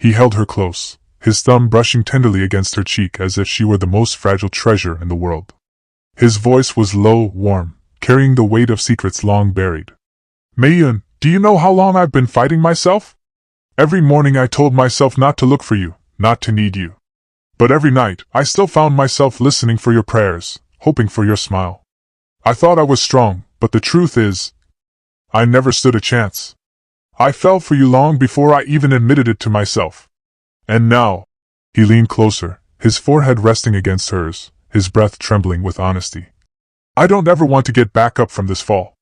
He held her close, his thumb brushing tenderly against her cheek as if she were the most fragile treasure in the world. His voice was low, warm, carrying the weight of secrets long buried. Mayun, do you know how long I've been fighting myself? Every morning I told myself not to look for you, not to need you. But every night, I still found myself listening for your prayers, hoping for your smile. I thought I was strong, but the truth is, I never stood a chance. I fell for you long before I even admitted it to myself. And now, he leaned closer, his forehead resting against hers, his breath trembling with honesty. I don't ever want to get back up from this fall.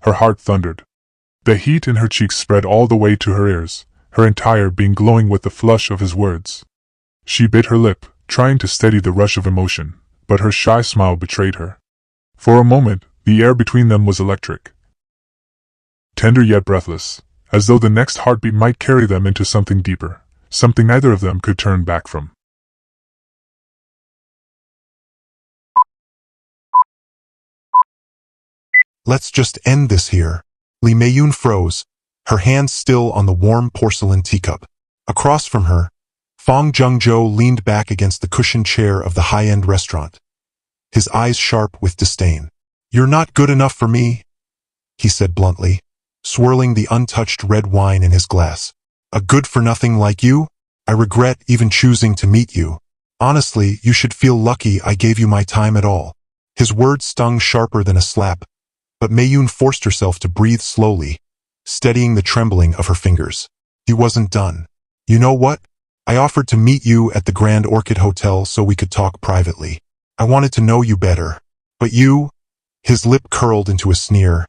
Her heart thundered. The heat in her cheeks spread all the way to her ears, her entire being glowing with the flush of his words. She bit her lip, trying to steady the rush of emotion, but her shy smile betrayed her. For a moment, the air between them was electric. Tender yet breathless, as though the next heartbeat might carry them into something deeper, something neither of them could turn back from. Let's just end this here. Lee Mayun froze, her hands still on the warm porcelain teacup. Across from her, Fong Jungzhou leaned back against the cushioned chair of the high-end restaurant, his eyes sharp with disdain. You're not good enough for me, he said bluntly, swirling the untouched red wine in his glass. A good-for-nothing like you? I regret even choosing to meet you. Honestly, you should feel lucky I gave you my time at all. His words stung sharper than a slap, but Mayun forced herself to breathe slowly, steadying the trembling of her fingers. He wasn't done. You know what? I offered to meet you at the Grand Orchid Hotel so we could talk privately. I wanted to know you better. But you, his lip curled into a sneer,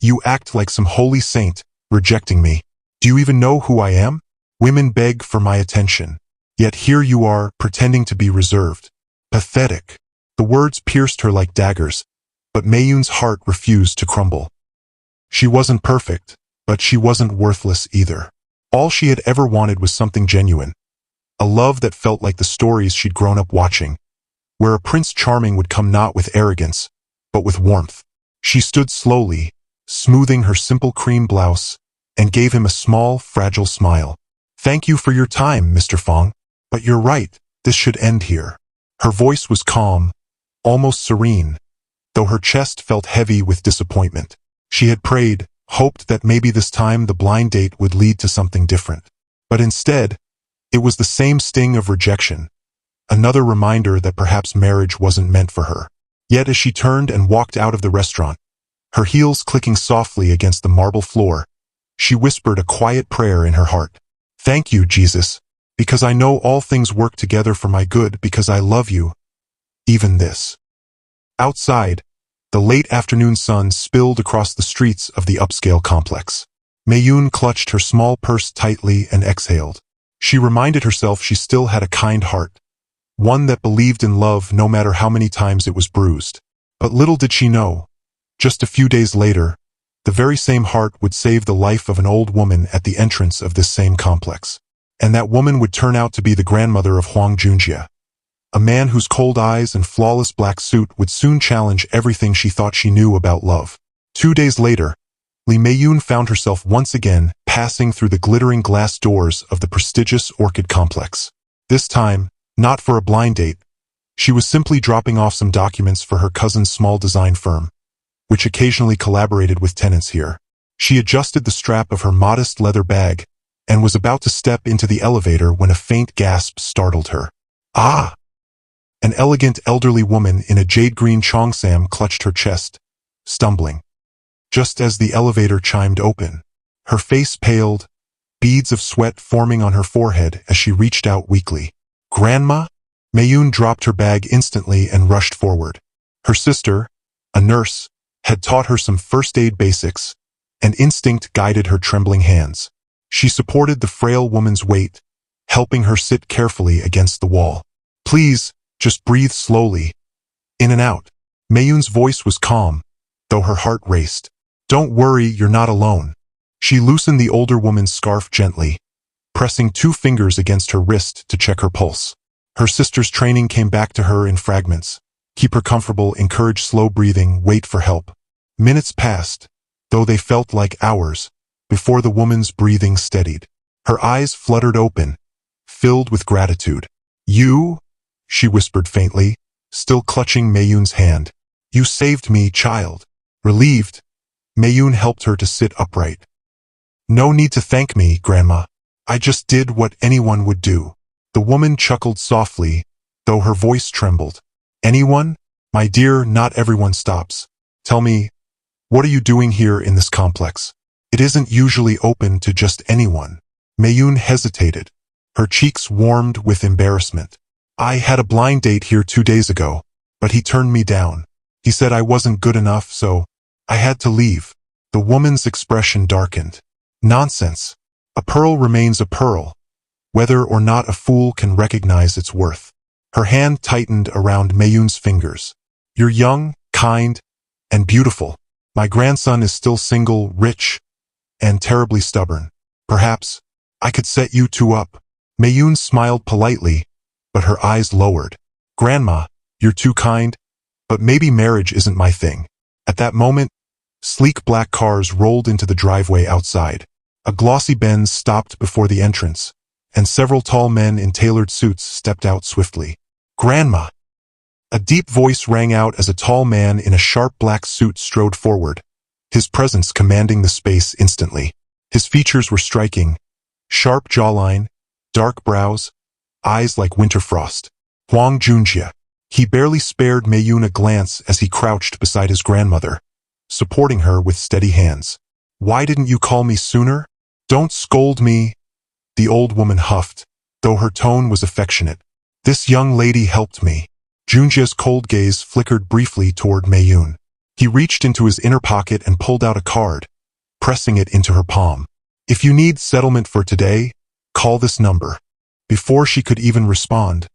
you act like some holy saint, rejecting me. Do you even know who I am? Women beg for my attention. Yet here you are, pretending to be reserved. Pathetic. The words pierced her like daggers, but Mayun's heart refused to crumble. She wasn't perfect, but she wasn't worthless either. All she had ever wanted was something genuine. A love that felt like the stories she'd grown up watching, where a Prince Charming would come not with arrogance, but with warmth. She stood slowly, smoothing her simple cream blouse, and gave him a small, fragile smile. Thank you for your time, Mr. Fong. But you're right, this should end here. Her voice was calm, almost serene, though her chest felt heavy with disappointment. She had prayed, hoped that maybe this time the blind date would lead to something different. But instead, it was the same sting of rejection, another reminder that perhaps marriage wasn't meant for her. Yet as she turned and walked out of the restaurant, her heels clicking softly against the marble floor, she whispered a quiet prayer in her heart. Thank you, Jesus, because I know all things work together for my good because I love you, even this. Outside, the late afternoon sun spilled across the streets of the upscale complex. Mayun clutched her small purse tightly and exhaled. She reminded herself she still had a kind heart, one that believed in love no matter how many times it was bruised. But little did she know, just a few days later, the very same heart would save the life of an old woman at the entrance of this same complex. And that woman would turn out to be the grandmother of Huang Junjie, a man whose cold eyes and flawless black suit would soon challenge everything she thought she knew about love. 2 days later, Lee Mayun found herself once again passing through the glittering glass doors of the prestigious Orchid Complex. This time, not for a blind date, she was simply dropping off some documents for her cousin's small design firm, which occasionally collaborated with tenants here. She adjusted the strap of her modest leather bag and was about to step into the elevator when a faint gasp startled her. Ah! An elegant elderly woman in a jade-green cheongsam clutched her chest, stumbling. Just as the elevator chimed open, her face paled, beads of sweat forming on her forehead as she reached out weakly. Grandma? Mayun dropped her bag instantly and rushed forward. Her sister, a nurse, had taught her some first aid basics, and instinct guided her trembling hands. She supported the frail woman's weight, helping her sit carefully against the wall. Please, just breathe slowly. In and out. Mayun's voice was calm, though her heart raced. Don't worry, you're not alone. She loosened the older woman's scarf gently, pressing 2 fingers against her wrist to check her pulse. Her sister's training came back to her in fragments. Keep her comfortable, encourage slow breathing, wait for help. Minutes passed, though they felt like hours, before the woman's breathing steadied. Her eyes fluttered open, filled with gratitude. You? She whispered faintly, still clutching Mayun's hand. You saved me, child. Relieved, Mayun helped her to sit upright. No need to thank me, Grandma. I just did what anyone would do. The woman chuckled softly, though her voice trembled. Anyone? My dear, not everyone stops. Tell me, what are you doing here in this complex? It isn't usually open to just anyone. Mayun hesitated. Her cheeks warmed with embarrassment. I had a blind date here 2 days ago, but he turned me down. He said I wasn't good enough, so I had to leave. The woman's expression darkened. Nonsense. A pearl remains a pearl, whether or not a fool can recognize its worth. Her hand tightened around Mayun's fingers. You're young, kind, and beautiful. My grandson is still single, rich, and terribly stubborn. Perhaps I could set you two up. Mayun smiled politely, but her eyes lowered. Grandma, you're too kind, but maybe marriage isn't my thing. At that moment, sleek black cars rolled into the driveway outside. A glossy Benz stopped before the entrance, and several tall men in tailored suits stepped out swiftly. Grandma! A deep voice rang out as a tall man in a sharp black suit strode forward, his presence commanding the space instantly. His features were striking. Sharp jawline, dark brows, eyes like winter frost. Huang Junjie. He barely spared Mayun a glance as he crouched beside his grandmother, supporting her with steady hands. Why didn't you call me sooner? Don't scold me, the old woman huffed, though her tone was affectionate. This young lady helped me. Junjie's cold gaze flickered briefly toward Mayun. He reached into his inner pocket and pulled out a card, pressing it into her palm. If you need settlement for today, call this number. Before she could even respond,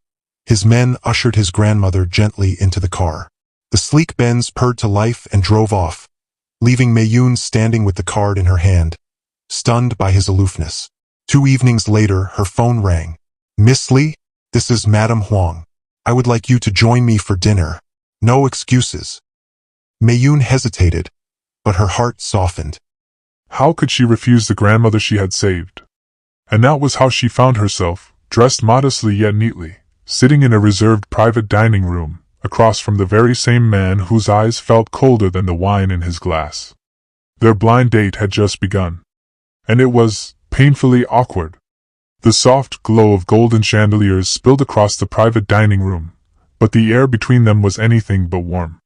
his men ushered his grandmother gently into the car. The sleek Benz purred to life and drove off, leaving Mayun standing with the card in her hand, stunned by his aloofness. 2 evenings later, her phone rang. Miss Li, this is Madame Huang. I would like you to join me for dinner. No excuses. Mayun hesitated, but her heart softened. How could she refuse the grandmother she had saved? And that was how she found herself, dressed modestly yet neatly, sitting in a reserved private dining room, across from the very same man whose eyes felt colder than the wine in his glass. Their blind date had just begun, and it was painfully awkward. The soft glow of golden chandeliers spilled across the private dining room, but the air between them was anything but warm.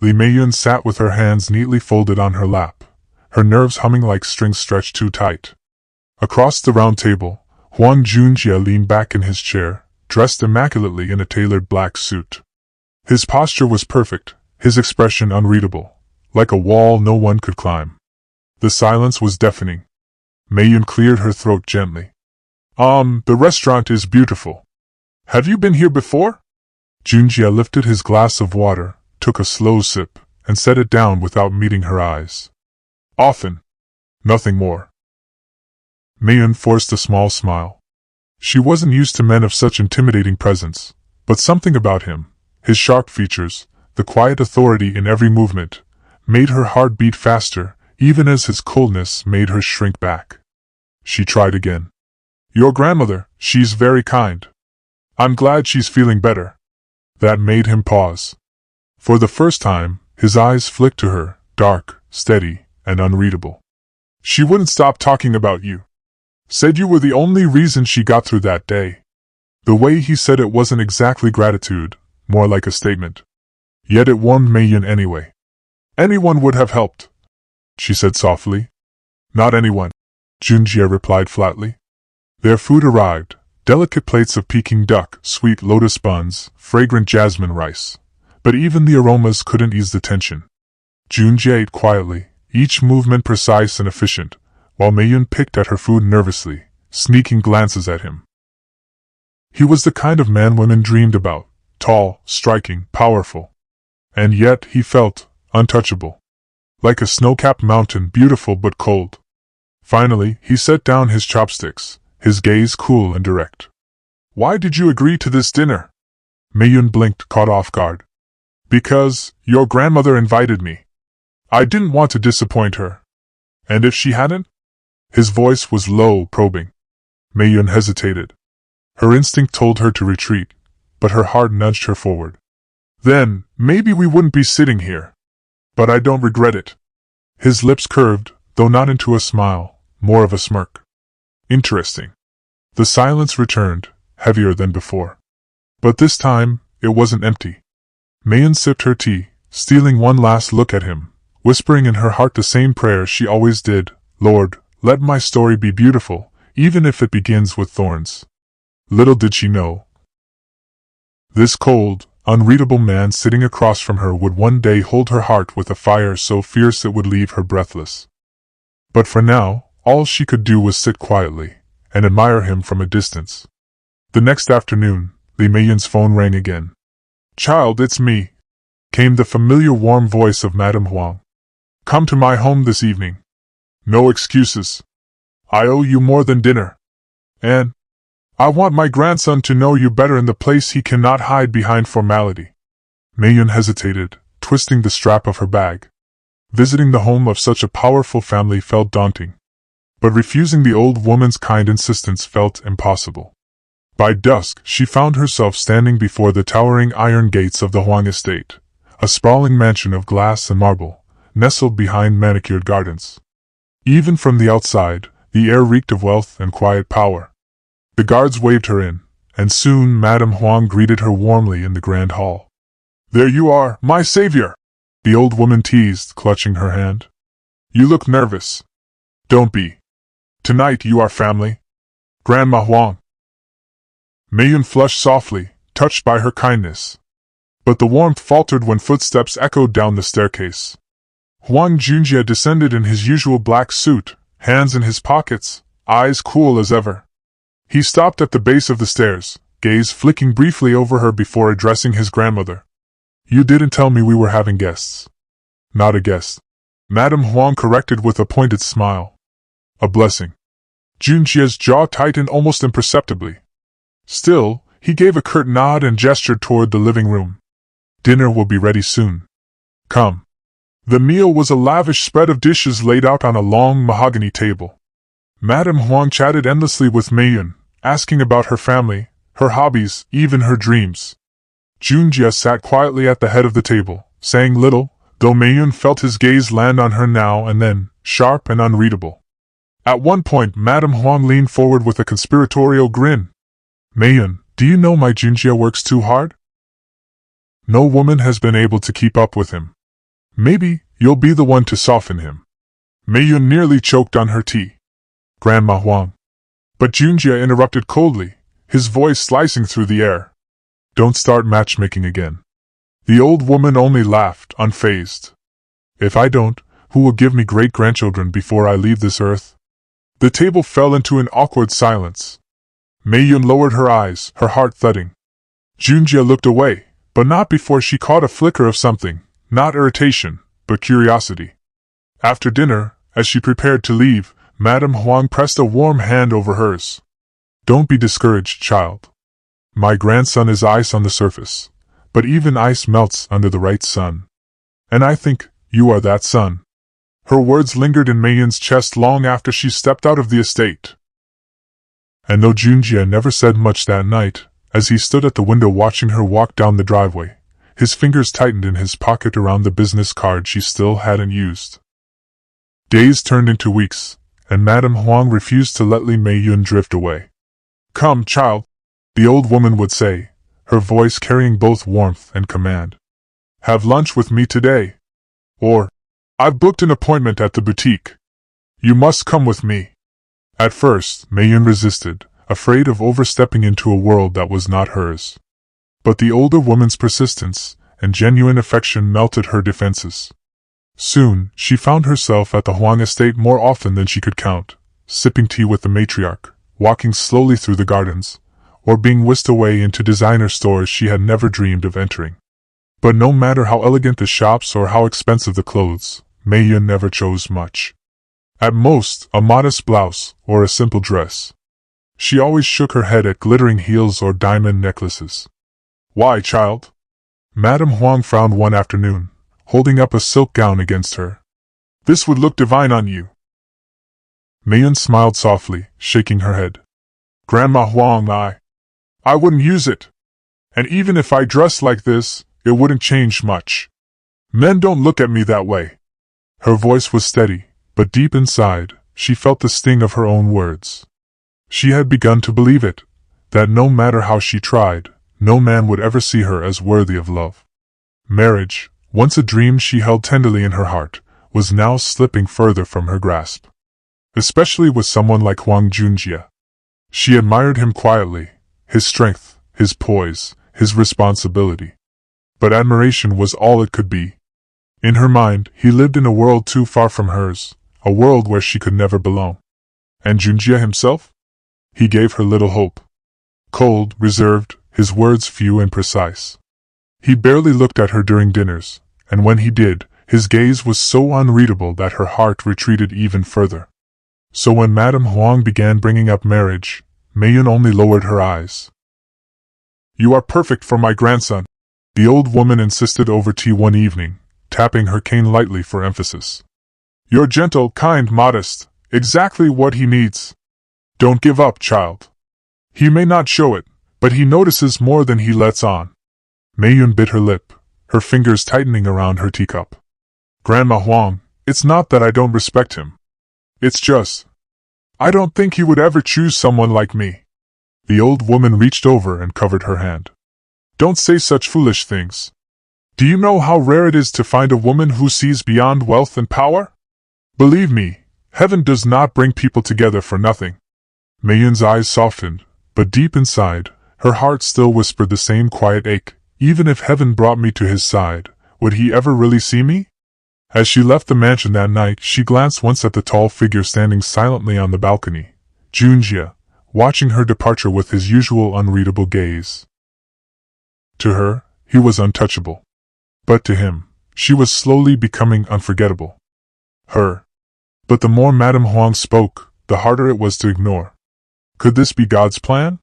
Li Mayun sat with her hands neatly folded on her lap, her nerves humming like strings stretched too tight. Across the round table, Huang Junjie leaned back in his chair, dressed immaculately in a tailored black suit. His posture was perfect, his expression unreadable, like a wall no one could climb. The silence was deafening. Mayun cleared her throat gently. The restaurant is beautiful. Have you been here before? Junjie lifted his glass of water, took a slow sip, and set it down without meeting her eyes. Often. Nothing more. Mayun forced a small smile. She wasn't used to men of such intimidating presence, but something about him, his sharp features, the quiet authority in every movement, made her heart beat faster, even as his coldness made her shrink back. She tried again. Your grandmother, she's very kind. I'm glad she's feeling better. That made him pause. For the first time, his eyes flicked to her, dark, steady, and unreadable. She wouldn't stop talking about you. Said you were the only reason she got through that day. The way he said it wasn't exactly gratitude, more like a statement. Yet it warmed Mayun anyway. Anyone would have helped, she said softly. Not anyone, Junjie replied flatly. Their food arrived, delicate plates of Peking duck, sweet lotus buns, fragrant jasmine rice. But even the aromas couldn't ease the tension. Junjie ate quietly, each movement precise and efficient, while Mayun picked at her food nervously, sneaking glances at him. He was the kind of man women dreamed about, tall, striking, powerful. And yet he felt untouchable. Like a snow-capped mountain, beautiful but cold. Finally, he set down his chopsticks, his gaze cool and direct. Why did you agree to this dinner? Mayun blinked, caught off guard. Because your grandmother invited me. I didn't want to disappoint her. And if she hadn't? His voice was low, probing. Mei Yun hesitated. Her instinct told her to retreat, but her heart nudged her forward. Then, maybe we wouldn't be sitting here. But I don't regret it. His lips curved, though not into a smile, more of a smirk. Interesting. The silence returned, heavier than before. But this time, it wasn't empty. Mei Yun sipped her tea, stealing one last look at him, whispering in her heart the same prayer she always did, Lord, let my story be beautiful, even if it begins with thorns. Little did she know. This cold, unreadable man sitting across from her would one day hold her heart with a fire so fierce it would leave her breathless. But for now, all she could do was sit quietly and admire him from a distance. The next afternoon, Li Meiyun's phone rang again. "Child, it's me," came the familiar warm voice of Madame Huang. "Come to my home this evening. No excuses. I owe you more than dinner. And I want my grandson to know you better in the place he cannot hide behind formality." Mei Yun hesitated, twisting the strap of her bag. Visiting the home of such a powerful family felt daunting. But refusing the old woman's kind insistence felt impossible. By dusk, she found herself standing before the towering iron gates of the Huang estate, a sprawling mansion of glass and marble, nestled behind manicured gardens. Even from the outside, the air reeked of wealth and quiet power. The guards waved her in, and soon Madame Huang greeted her warmly in the grand hall. "There you are, my savior!" the old woman teased, clutching her hand. "You look nervous. Don't be. Tonight you are family. Grandma Huang." Mei Yun flushed softly, touched by her kindness. But the warmth faltered when footsteps echoed down the staircase. Huang Junjie descended in his usual black suit, hands in his pockets, eyes cool as ever. He stopped at the base of the stairs, gaze flicking briefly over her before addressing his grandmother. "You didn't tell me we were having guests." "Not a guest," Madame Huang corrected with a pointed smile. "A blessing." Junjie's jaw tightened almost imperceptibly. Still, he gave a curt nod and gestured toward the living room. "Dinner will be ready soon. Come." The meal was a lavish spread of dishes laid out on a long mahogany table. Madame Huang chatted endlessly with Mei Yun, asking about her family, her hobbies, even her dreams. Junjie sat quietly at the head of the table, saying little, though Mei Yun felt his gaze land on her now and then, sharp and unreadable. At one point, Madame Huang leaned forward with a conspiratorial grin. "Mei Yun, do you know my Junjie works too hard? No woman has been able to keep up with him. Maybe you'll be the one to soften him." Mei Yun nearly choked on her tea. "Grandma Huang." But Junjie interrupted coldly, his voice slicing through the air. "Don't start matchmaking again." The old woman only laughed, unfazed. "If I don't, who will give me great-grandchildren before I leave this earth?" The table fell into an awkward silence. Mei Yun lowered her eyes, her heart thudding. Junjie looked away, but not before she caught a flicker of something, not irritation, but curiosity. After dinner, as she prepared to leave, Madame Huang pressed a warm hand over hers. "Don't be discouraged, child. My grandson is ice on the surface, but even ice melts under the right sun. And I think you are that sun." Her words lingered in Mei Yun's chest long after she stepped out of the estate. And though Junjie never said much that night, as he stood at the window watching her walk down the driveway, his fingers tightened in his pocket around the business card she still hadn't used. Days turned into weeks, and Madame Huang refused to let Li Mei Yun drift away. "Come, child," the old woman would say, her voice carrying both warmth and command. "Have lunch with me today. Or, I've booked an appointment at the boutique. You must come with me." At first, Mei Yun resisted, afraid of overstepping into a world that was not hers. But the older woman's persistence and genuine affection melted her defenses. Soon, she found herself at the Huang estate more often than she could count, sipping tea with the matriarch, walking slowly through the gardens, or being whisked away into designer stores she had never dreamed of entering. But no matter how elegant the shops or how expensive the clothes, Mei Yun never chose much. At most, a modest blouse or a simple dress. She always shook her head at glittering heels or diamond necklaces. "Why, child?" Madame Huang frowned one afternoon, holding up a silk gown against her. "This would look divine on you." Mei Yun smiled softly, shaking her head. Grandma Huang, I wouldn't use it. And even if I dressed like this, it wouldn't change much. Men don't look at me that way. Her voice was steady, but deep inside, she felt the sting of her own words. She had begun to believe it, that no matter how she tried, no man would ever see her as worthy of love. Marriage, once a dream she held tenderly in her heart, was now slipping further from her grasp. Especially with someone like Huang Junjie. She admired him quietly, his strength, his poise, his responsibility. But admiration was all it could be. In her mind, he lived in a world too far from hers, a world where she could never belong. And Junjie himself? He gave her little hope. Cold, reserved, his words few and precise. He barely looked at her during dinners, and when he did, his gaze was so unreadable that her heart retreated even further. So when Madame Huang began bringing up marriage, Meiyun only lowered her eyes. "You are perfect for my grandson," the old woman insisted over tea one evening, tapping her cane lightly for emphasis. "You're gentle, kind, modest, exactly what he needs. Don't give up, child. He may not show it, but he notices more than he lets on." Meiyun bit her lip, her fingers tightening around her teacup. "Grandma Huang, it's not that I don't respect him. It's just, I don't think he would ever choose someone like me." The old woman reached over and covered her hand. "Don't say such foolish things. Do you know how rare it is to find a woman who sees beyond wealth and power? Believe me, heaven does not bring people together for nothing." Meiyun's eyes softened, but deep inside, her heart still whispered the same quiet ache. Even if heaven brought me to his side, would he ever really see me? As she left the mansion that night, she glanced once at the tall figure standing silently on the balcony, Junjie, watching her departure with his usual unreadable gaze. To her, he was untouchable. But to him, she was slowly becoming unforgettable. But the more Madame Huang spoke, the harder it was to ignore. Could this be God's plan?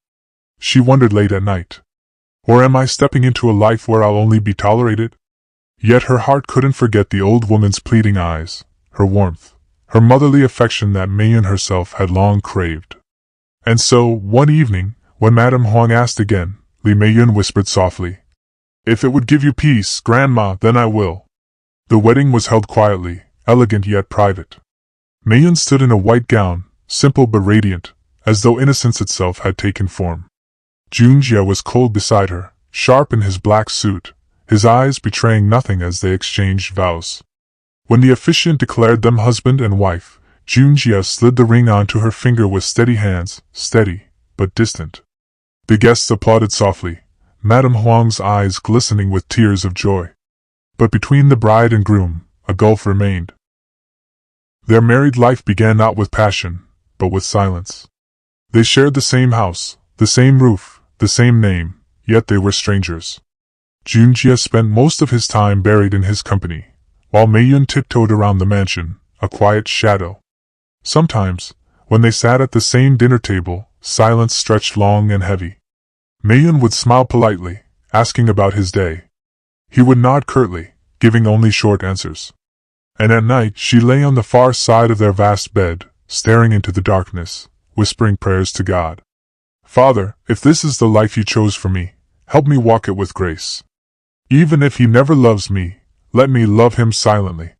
She wondered late at night. Or am I stepping into a life where I'll only be tolerated? Yet her heart couldn't forget the old woman's pleading eyes, her warmth, her motherly affection that Meiyun herself had long craved. And so, one evening, when Madame Huang asked again, Li Meiyun whispered softly, "If it would give you peace, Grandma, then I will." The wedding was held quietly, elegant yet private. Meiyun stood in a white gown, simple but radiant, as though innocence itself had taken form. Junjie was cold beside her, sharp in his black suit, his eyes betraying nothing as they exchanged vows. When the officiant declared them husband and wife, Junjie slid the ring onto her finger with steady hands, steady, but distant. The guests applauded softly, Madame Huang's eyes glistening with tears of joy. But between the bride and groom, a gulf remained. Their married life began not with passion, but with silence. They shared the same house, the same roof, the same name, yet they were strangers. Junjie spent most of his time buried in his company, while Meiyun tiptoed around the mansion, a quiet shadow. Sometimes, when they sat at the same dinner table, silence stretched long and heavy. Meiyun would smile politely, asking about his day. He would nod curtly, giving only short answers. And at night she lay on the far side of their vast bed, staring into the darkness, whispering prayers to God. "Father, if this is the life you chose for me, help me walk it with grace. Even if he never loves me, let me love him silently."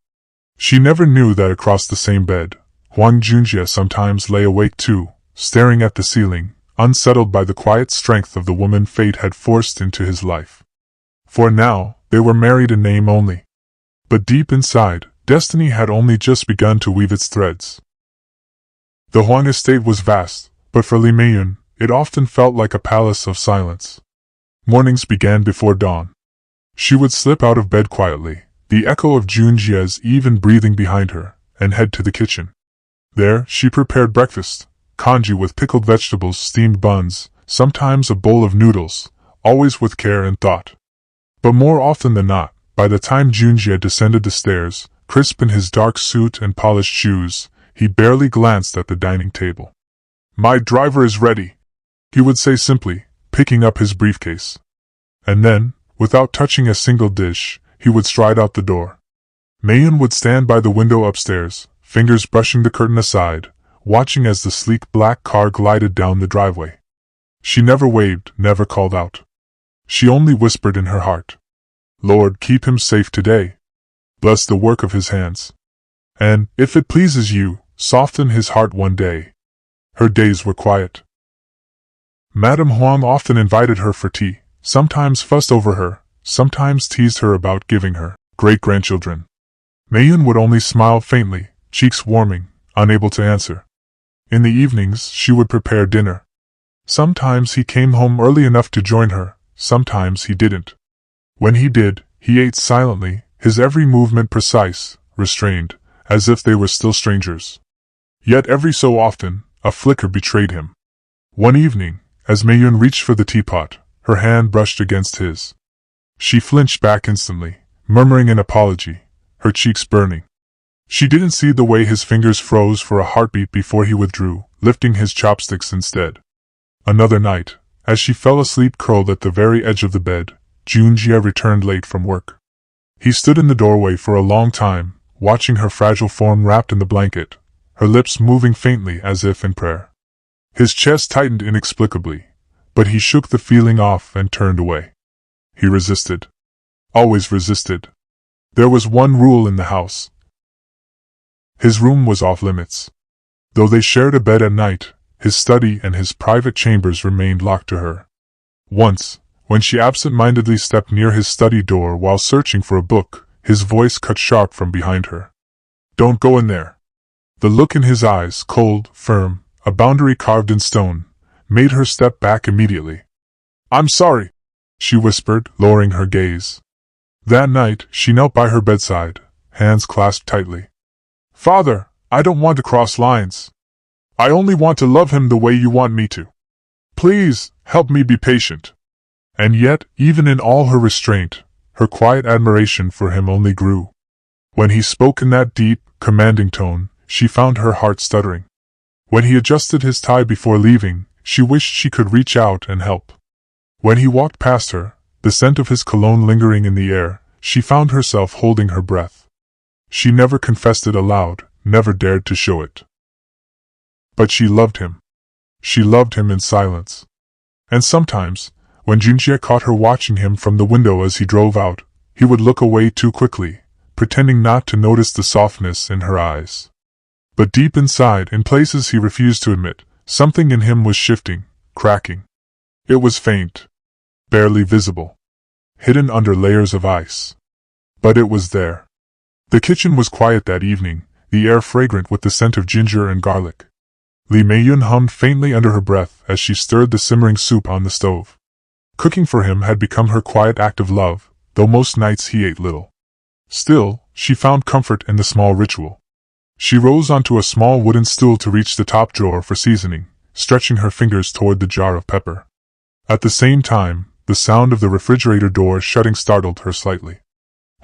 She never knew that across the same bed, Huang Junjie sometimes lay awake too, staring at the ceiling, unsettled by the quiet strength of the woman fate had forced into his life. For now, they were married in name only. But deep inside, destiny had only just begun to weave its threads. The Huang estate was vast, but for Li Meiyun, it often felt like a palace of silence. Mornings began before dawn. She would slip out of bed quietly, the echo of Junjie's even breathing behind her, and head to the kitchen. There, she prepared breakfast, congee with pickled vegetables, steamed buns, sometimes a bowl of noodles, always with care and thought. But more often than not, by the time Junjie descended the stairs, crisp in his dark suit and polished shoes, he barely glanced at the dining table. "My driver is ready," he would say simply, picking up his briefcase. And then, without touching a single dish, he would stride out the door. Meiyun would stand by the window upstairs, fingers brushing the curtain aside, watching as the sleek black car glided down the driveway. She never waved, never called out. She only whispered in her heart, "Lord, keep him safe today. Bless the work of his hands. And, if it pleases you, soften his heart one day." Her days were quiet. Madame Huang often invited her for tea, sometimes fussed over her, sometimes teased her about giving her great-grandchildren. Meiyun would only smile faintly, cheeks warming, unable to answer. In the evenings, she would prepare dinner. Sometimes he came home early enough to join her, sometimes he didn't. When he did, he ate silently, his every movement precise, restrained, as if they were still strangers. Yet every so often, a flicker betrayed him. One evening, as Meiyun reached for the teapot, her hand brushed against his. She flinched back instantly, murmuring an apology, her cheeks burning. She didn't see the way his fingers froze for a heartbeat before he withdrew, lifting his chopsticks instead. Another night, as she fell asleep curled at the very edge of the bed, Junjie returned late from work. He stood in the doorway for a long time, watching her fragile form wrapped in the blanket, her lips moving faintly as if in prayer. His chest tightened inexplicably, but he shook the feeling off and turned away. He resisted. Always resisted. There was one rule in the house. His room was off limits. Though they shared a bed at night, his study and his private chambers remained locked to her. Once, when she absent-mindedly stepped near his study door while searching for a book, his voice cut sharp from behind her. "Don't go in there." The look in his eyes, cold, firm, a boundary carved in stone, made her step back immediately. "I'm sorry," she whispered, lowering her gaze. That night, she knelt by her bedside, hands clasped tightly. "Father, I don't want to cross lines. I only want to love him the way you want me to. Please, help me be patient." And yet, even in all her restraint, her quiet admiration for him only grew. When he spoke in that deep, commanding tone, she found her heart stuttering. When he adjusted his tie before leaving, she wished she could reach out and help. When he walked past her, the scent of his cologne lingering in the air, she found herself holding her breath. She never confessed it aloud, never dared to show it. But she loved him. She loved him in silence. And sometimes, when Junjie caught her watching him from the window as he drove out, he would look away too quickly, pretending not to notice the softness in her eyes. But deep inside, in places he refused to admit, something in him was shifting, cracking. It was faint, barely visible, hidden under layers of ice. But it was there. The kitchen was quiet that evening, the air fragrant with the scent of ginger and garlic. Li Meiyun hummed faintly under her breath as she stirred the simmering soup on the stove. Cooking for him had become her quiet act of love, though most nights he ate little. Still, she found comfort in the small ritual. She rose onto a small wooden stool to reach the top drawer for seasoning, stretching her fingers toward the jar of pepper. At the same time, the sound of the refrigerator door shutting startled her slightly.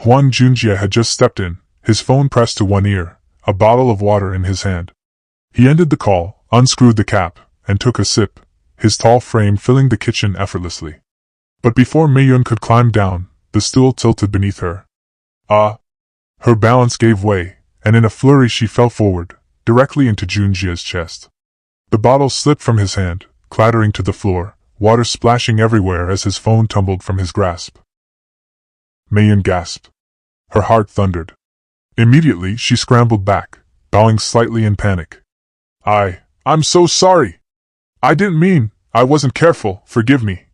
Huan Junjie had just stepped in, his phone pressed to one ear, a bottle of water in his hand. He ended the call, unscrewed the cap, and took a sip, his tall frame filling the kitchen effortlessly. But before Meiyun could climb down, the stool tilted beneath her. Her balance gave way, and in a flurry she fell forward, directly into Junjie's chest. The bottle slipped from his hand, clattering to the floor, water splashing everywhere as his phone tumbled from his grasp. Meiyun gasped. Her heart thundered. Immediately she scrambled back, bowing slightly in panic. I'm so sorry. I didn't mean, I wasn't careful, forgive me."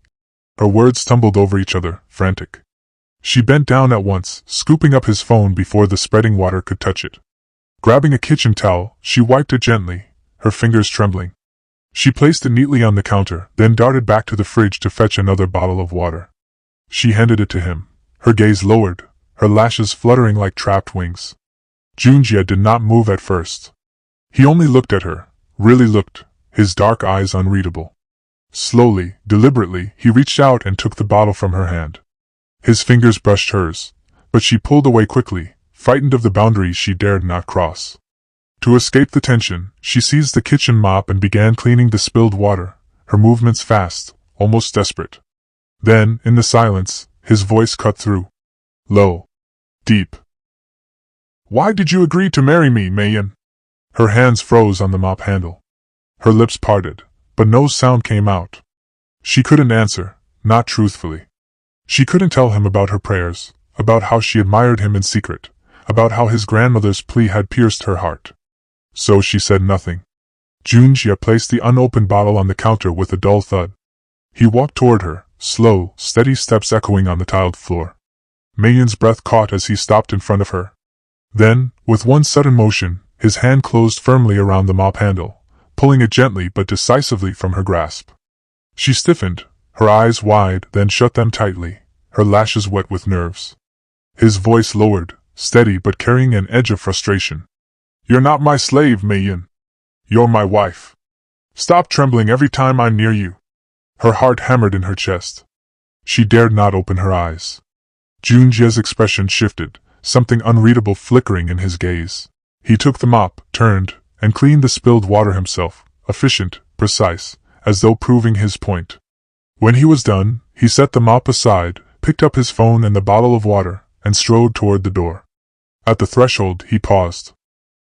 Her words tumbled over each other, frantic. She bent down at once, scooping up his phone before the spreading water could touch it. Grabbing a kitchen towel, she wiped it gently, her fingers trembling. She placed it neatly on the counter, then darted back to the fridge to fetch another bottle of water. She handed it to him, her gaze lowered, her lashes fluttering like trapped wings. Junjie did not move at first. He only looked at her, really looked, his dark eyes unreadable. Slowly, deliberately, he reached out and took the bottle from her hand. His fingers brushed hers, but she pulled away quickly, frightened of the boundaries she dared not cross. To escape the tension, she seized the kitchen mop and began cleaning the spilled water, her movements fast, almost desperate. Then, in the silence, his voice cut through. Low. Deep. "Why did you agree to marry me, Meiyun? Her hands froze on the mop handle. Her lips parted, but no sound came out. She couldn't answer, not truthfully. She couldn't tell him about her prayers, about how she admired him in secret, about how his grandmother's plea had pierced her heart. So she said nothing. Junjie placed the unopened bottle on the counter with a dull thud. He walked toward her, slow, steady steps echoing on the tiled floor. Mayun's breath caught as he stopped in front of her. Then, with one sudden motion, his hand closed firmly around the mop handle, pulling it gently but decisively from her grasp. She stiffened, her eyes wide, then shut them tightly, her lashes wet with nerves. His voice lowered, steady but carrying an edge of frustration. "You're not my slave, Mayun. You're my wife. Stop trembling every time I'm near you." Her heart hammered in her chest. She dared not open her eyes. Junjie's expression shifted, something unreadable flickering in his gaze. He took the mop, turned, and cleaned the spilled water himself, efficient, precise, as though proving his point. When he was done, he set the mop aside, picked up his phone and the bottle of water, and strode toward the door. At the threshold, he paused.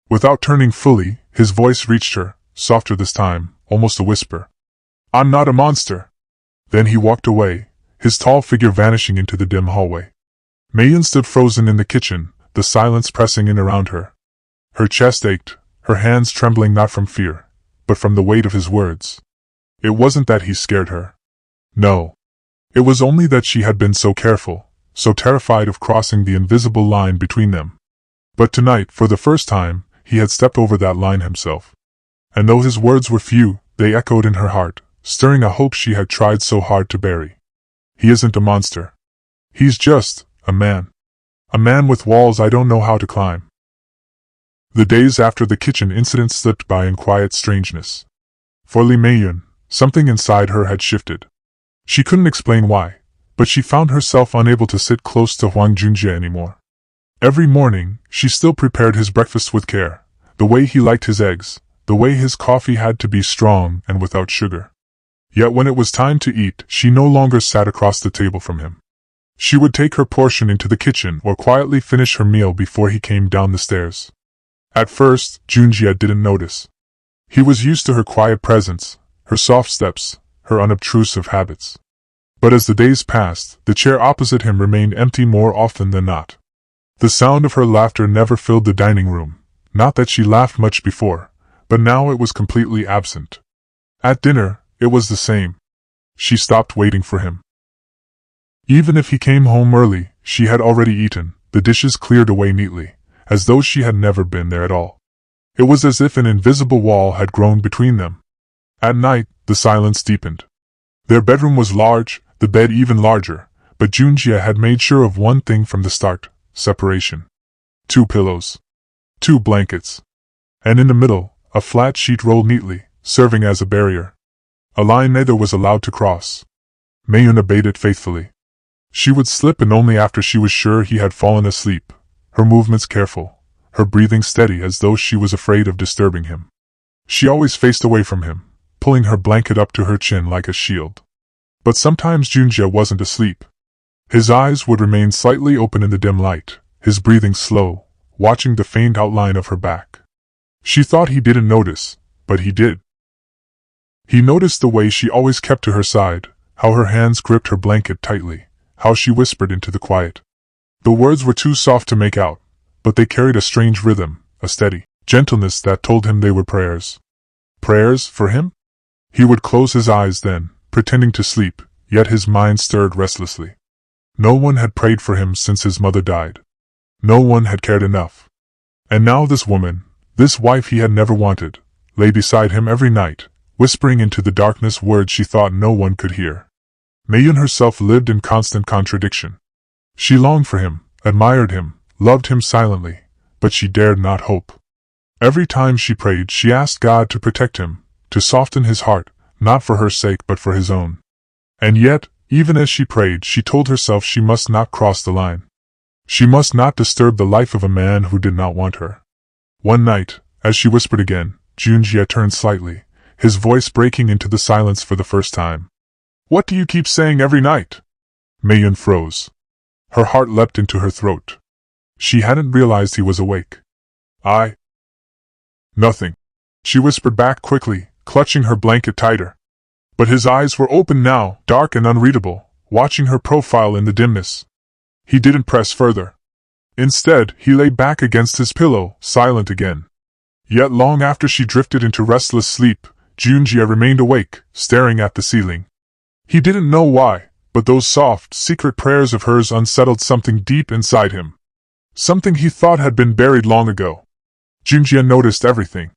Without turning fully, his voice reached her, softer this time, almost a whisper. "I'm not a monster." Then he walked away, his tall figure vanishing into the dim hallway. Mayun stood frozen in the kitchen, the silence pressing in around her. Her chest ached, her hands trembling not from fear, but from the weight of his words. It wasn't that he scared her. No. It was only that she had been so careful, so terrified of crossing the invisible line between them. But tonight, for the first time, he had stepped over that line himself. And though his words were few, they echoed in her heart, stirring a hope she had tried so hard to bury. He isn't a monster. He's just a man. A man with walls I don't know how to climb. The days after the kitchen incident slipped by in quiet strangeness. For Lee Mayun, something inside her had shifted. She couldn't explain why, but she found herself unable to sit close to Hwang Junjie anymore. Every morning, she still prepared his breakfast with care, the way he liked his eggs, the way his coffee had to be strong and without sugar. Yet when it was time to eat, she no longer sat across the table from him. She would take her portion into the kitchen or quietly finish her meal before he came down the stairs. At first, Junjie didn't notice. He was used to her quiet presence, her soft steps, her unobtrusive habits. But as the days passed, the chair opposite him remained empty more often than not. The sound of her laughter never filled the dining room, not that she laughed much before, but now it was completely absent. At dinner, it was the same. She stopped waiting for him. Even if he came home early, she had already eaten, the dishes cleared away neatly, as though she had never been there at all. It was as if an invisible wall had grown between them. At night, the silence deepened. Their bedroom was large, the bed even larger, but Junjie had made sure of one thing from the start: separation. 2 pillows. 2 blankets. And in the middle, a flat sheet rolled neatly, serving as a barrier. A line neither was allowed to cross. Mayun obeyed it faithfully. She would slip in only after she was sure he had fallen asleep, her movements careful, her breathing steady as though she was afraid of disturbing him. She always faced away from him, pulling her blanket up to her chin like a shield. But sometimes Junjie wasn't asleep. His eyes would remain slightly open in the dim light, his breathing slow, watching the faint outline of her back. She thought he didn't notice, but he did. He noticed the way she always kept to her side, how her hands gripped her blanket tightly, how she whispered into the quiet. The words were too soft to make out, but they carried a strange rhythm, a steady gentleness that told him they were prayers. Prayers for him? He would close his eyes then, pretending to sleep, yet his mind stirred restlessly. No one had prayed for him since his mother died. No one had cared enough. And now this woman, this wife he had never wanted, lay beside him every night, whispering into the darkness words she thought no one could hear. Mayun herself lived in constant contradiction. She longed for him, admired him, loved him silently, but she dared not hope. Every time she prayed, she asked God to protect him, to soften his heart, not for her sake but for his own. And yet, even as she prayed, she told herself she must not cross the line. She must not disturb the life of a man who did not want her. One night, as she whispered again, Junjie turned slightly, his voice breaking into the silence for the first time. "What do you keep saying every night?" Mayun froze. Her heart leapt into her throat. She hadn't realized he was awake. Nothing, she whispered back quickly, clutching her blanket tighter. But his eyes were open now, dark and unreadable, watching her profile in the dimness. He didn't press further. Instead, he lay back against his pillow, silent again. Yet long after she drifted into restless sleep, Junjie remained awake, staring at the ceiling. He didn't know why, but those soft, secret prayers of hers unsettled something deep inside him. Something he thought had been buried long ago. Junjie noticed everything.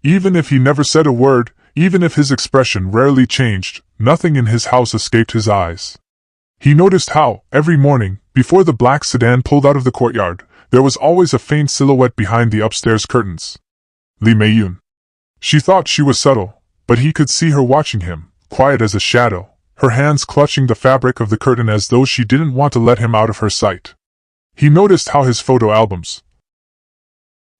Even if he never said a word, even if his expression rarely changed, nothing in his house escaped his eyes. He noticed how, every morning, before the black sedan pulled out of the courtyard, there was always a faint silhouette behind the upstairs curtains. Lee Mei-yun. She thought she was subtle, but he could see her watching him, quiet as a shadow, her hands clutching the fabric of the curtain as though she didn't want to let him out of her sight. He noticed how his photo albums,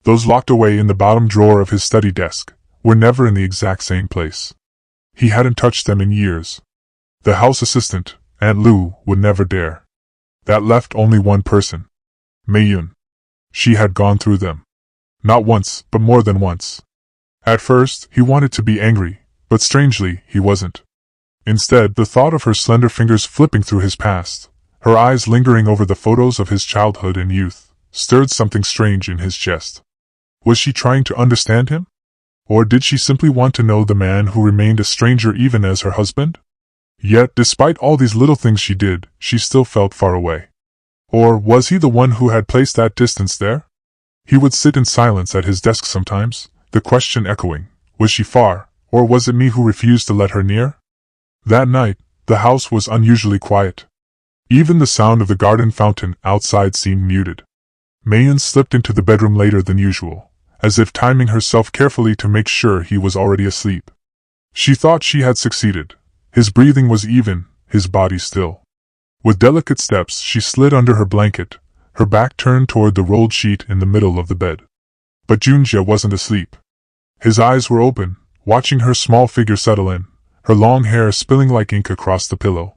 those locked away in the bottom drawer of his study desk, were never in the exact same place. He hadn't touched them in years. The house assistant, Aunt Lu, would never dare. That left only one person. Mei-yun. She had gone through them. Not once, but more than once. At first, he wanted to be angry, but strangely, he wasn't. Instead, the thought of her slender fingers flipping through his past, her eyes lingering over the photos of his childhood and youth, stirred something strange in his chest. Was she trying to understand him? Or did she simply want to know the man who remained a stranger even as her husband? Yet, despite all these little things she did, she still felt far away. Or was he the one who had placed that distance there? He would sit in silence at his desk sometimes, the question echoing, was she far, or was it me who refused to let her near? That night, the house was unusually quiet. Even the sound of the garden fountain outside seemed muted. Mei-yun slipped into the bedroom later than usual, as if timing herself carefully to make sure he was already asleep. She thought she had succeeded. His breathing was even, his body still. With delicate steps, she slid under her blanket, her back turned toward the rolled sheet in the middle of the bed. But Junjie wasn't asleep. His eyes were open, watching her small figure settle in, her long hair spilling like ink across the pillow.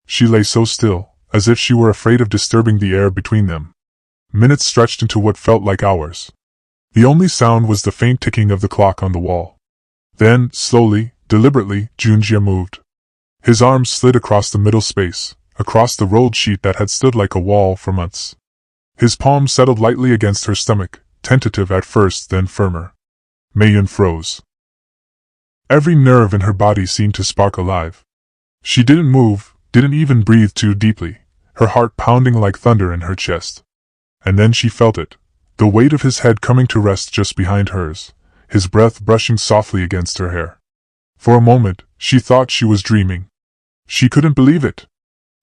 She lay so still, as if she were afraid of disturbing the air between them. Minutes stretched into what felt like hours. The only sound was the faint ticking of the clock on the wall. Then, slowly, deliberately, Junjie moved. His arms slid across the middle space, across the rolled sheet that had stood like a wall for months. His palms settled lightly against her stomach, tentative at first, then firmer. Mei-yun froze. Every nerve in her body seemed to spark alive. She didn't move, didn't even breathe too deeply, her heart pounding like thunder in her chest. And then she felt it, the weight of his head coming to rest just behind hers, his breath brushing softly against her hair. For a moment, she thought she was dreaming. She couldn't believe it.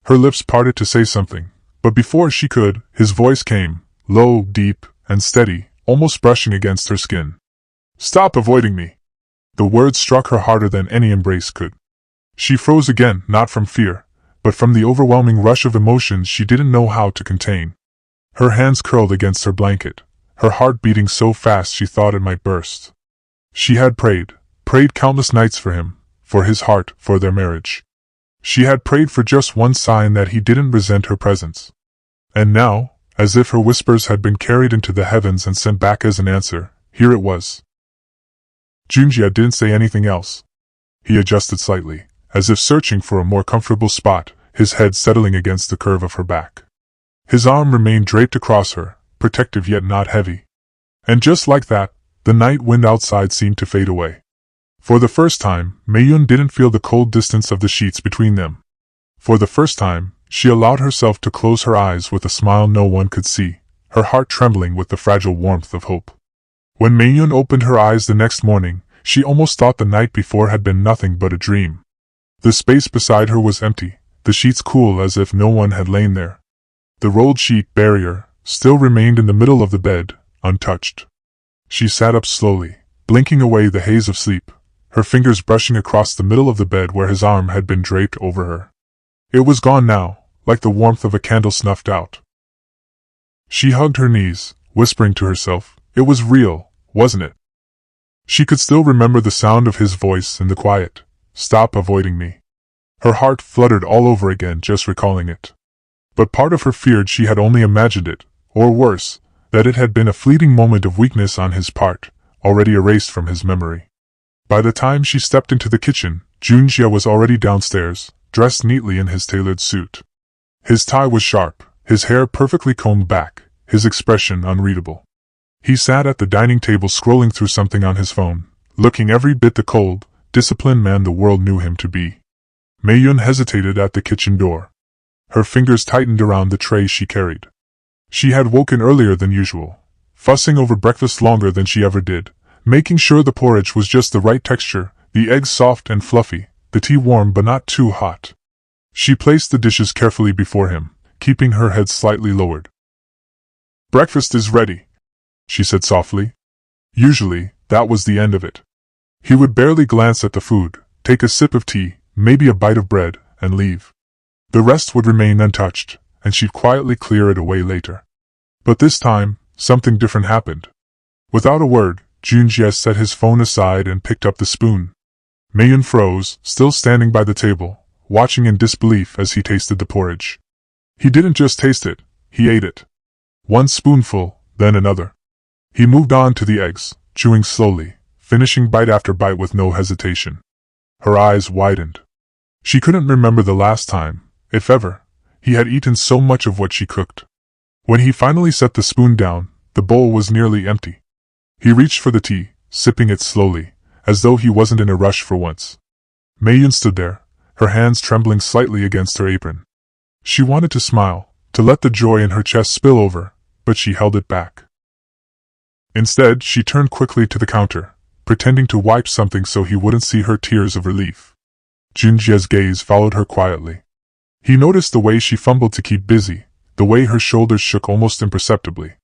Her lips parted to say something, but before she could, his voice came, low, deep, and steady, almost brushing against her skin. "Stop avoiding me." The words struck her harder than any embrace could. She froze again, not from fear, but from the overwhelming rush of emotions she didn't know how to contain. Her hands curled against her blanket, her heart beating so fast she thought it might burst. She had prayed countless nights for him, for his heart, for their marriage. She had prayed for just one sign that he didn't resent her presence. And now, as if her whispers had been carried into the heavens and sent back as an answer, here it was. Junjie didn't say anything else. He adjusted slightly, as if searching for a more comfortable spot, his head settling against the curve of her back. His arm remained draped across her, protective yet not heavy. And just like that, the night wind outside seemed to fade away. For the first time, Mei-yun didn't feel the cold distance of the sheets between them. For the first time, she allowed herself to close her eyes with a smile no one could see, her heart trembling with the fragile warmth of hope. When Mei-yun opened her eyes the next morning, she almost thought the night before had been nothing but a dream. The space beside her was empty, the sheets cool as if no one had lain there. The rolled sheet barrier still remained in the middle of the bed, untouched. She sat up slowly, blinking away the haze of sleep, her fingers brushing across the middle of the bed where his arm had been draped over her. It was gone now, like the warmth of a candle snuffed out. She hugged her knees, whispering to herself, it was real, wasn't it? She could still remember the sound of his voice in the quiet. Stop avoiding me. Her heart fluttered all over again just recalling it. But part of her feared she had only imagined it, or worse, that it had been a fleeting moment of weakness on his part, already erased from his memory. By the time she stepped into the kitchen, Junjie was already downstairs, dressed neatly in his tailored suit. His tie was sharp, his hair perfectly combed back, his expression unreadable. He sat at the dining table scrolling through something on his phone, looking every bit the cold, disciplined man the world knew him to be. Mei-yun hesitated at the kitchen door. Her fingers tightened around the tray she carried. She had woken earlier than usual, fussing over breakfast longer than she ever did, making sure the porridge was just the right texture, the eggs soft and fluffy, the tea warm but not too hot. She placed the dishes carefully before him, keeping her head slightly lowered. "Breakfast is ready," she said softly. Usually, that was the end of it. He would barely glance at the food, take a sip of tea, maybe a bite of bread, and leave. The rest would remain untouched, and she'd quietly clear it away later. But this time, something different happened. Without a word, Junjie set his phone aside and picked up the spoon. Mei-yun froze, still standing by the table, watching in disbelief as he tasted the porridge. He didn't just taste it, he ate it. One spoonful, then another. He moved on to the eggs, chewing slowly, finishing bite after bite with no hesitation. Her eyes widened. She couldn't remember the last time, if ever, he had eaten so much of what she cooked. When he finally set the spoon down, the bowl was nearly empty. He reached for the tea, sipping it slowly, as though he wasn't in a rush for once. Mei-yun stood there, her hands trembling slightly against her apron. She wanted to smile, to let the joy in her chest spill over, but she held it back. Instead, she turned quickly to the counter, pretending to wipe something so he wouldn't see her tears of relief. Junjie's gaze followed her quietly. He noticed the way she fumbled to keep busy, the way her shoulders shook almost imperceptibly.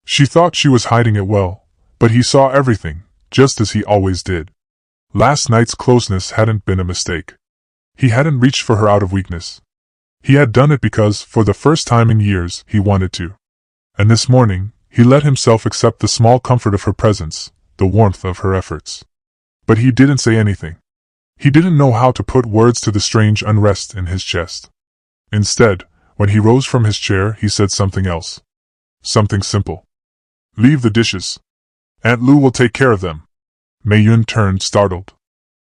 She thought she was hiding it well, but he saw everything, just as he always did. Last night's closeness hadn't been a mistake. He hadn't reached for her out of weakness. He had done it because, for the first time in years, he wanted to. And this morning, he let himself accept the small comfort of her presence, the warmth of her efforts. But he didn't say anything. He didn't know how to put words to the strange unrest in his chest. Instead, when he rose from his chair, he said something else. Something simple. "Leave the dishes. Aunt Lu will take care of them." Mei-yun turned startled.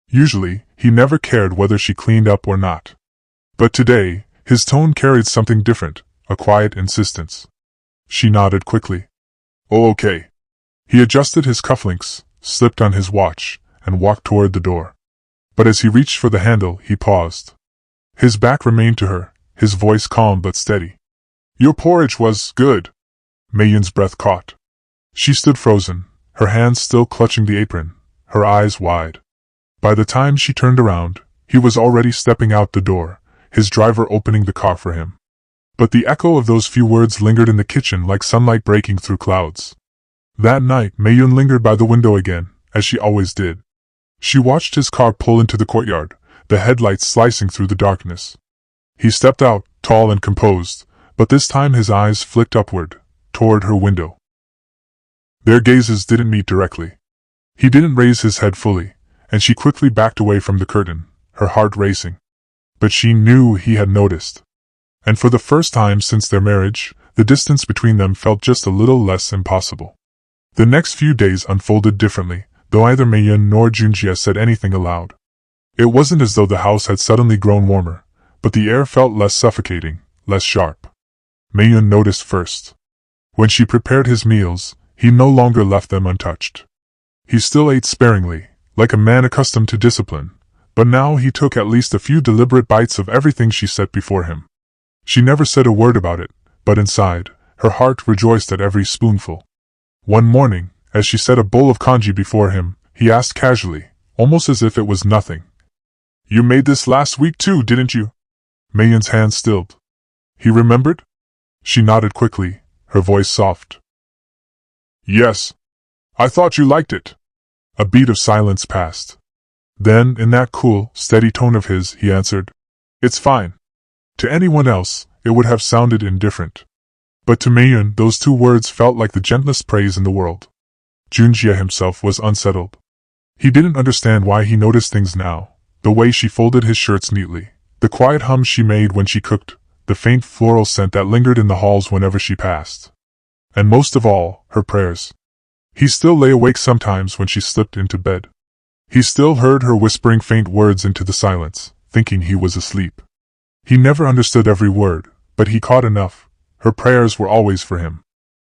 Usually, he never cared whether she cleaned up or not. But today, his tone carried something different, a quiet insistence. She nodded quickly. "Oh, okay." He adjusted his cufflinks, slipped on his watch, and walked toward the door. But as he reached for the handle, he paused. His back remained to her, his voice calm but steady. "Your porridge was good." Mei-yun's breath caught. She stood frozen, her hands still clutching the apron, her eyes wide. By the time she turned around, he was already stepping out the door, his driver opening the car for him. But the echo of those few words lingered in the kitchen like sunlight breaking through clouds. That night, Mei-yun lingered by the window again, as she always did. She watched his car pull into the courtyard, the headlights slicing through the darkness. He stepped out, tall and composed, but this time his eyes flicked upward, toward her window. Their gazes didn't meet directly. He didn't raise his head fully, and she quickly backed away from the curtain, her heart racing. But she knew he had noticed. And for the first time since their marriage, the distance between them felt just a little less impossible. The next few days unfolded differently, though neither Mei-yun nor Junjie said anything aloud. It wasn't as though the house had suddenly grown warmer, but the air felt less suffocating, less sharp. Mei-yun noticed first. When she prepared his meals, he no longer left them untouched. He still ate sparingly, like a man accustomed to discipline, but now he took at least a few deliberate bites of everything she set before him. She never said a word about it, but inside, her heart rejoiced at every spoonful. One morning, as she set a bowl of congee before him, he asked casually, almost as if it was nothing. "You made this last week too, didn't you?" Mei-yun's hand stilled. He remembered? She nodded quickly, her voice soft. "Yes. I thought you liked it." A beat of silence passed. Then, in that cool, steady tone of his, he answered, "It's fine." To anyone else, it would have sounded indifferent. But to Mei-yun, those two words felt like the gentlest praise in the world. Junjie himself was unsettled. He didn't understand why he noticed things now, the way she folded his shirts neatly, the quiet hum she made when she cooked, the faint floral scent that lingered in the halls whenever she passed. And most of all, her prayers. He still lay awake sometimes when she slipped into bed. He still heard her whispering faint words into the silence, thinking he was asleep. He never understood every word, but he caught enough. Her prayers were always for him.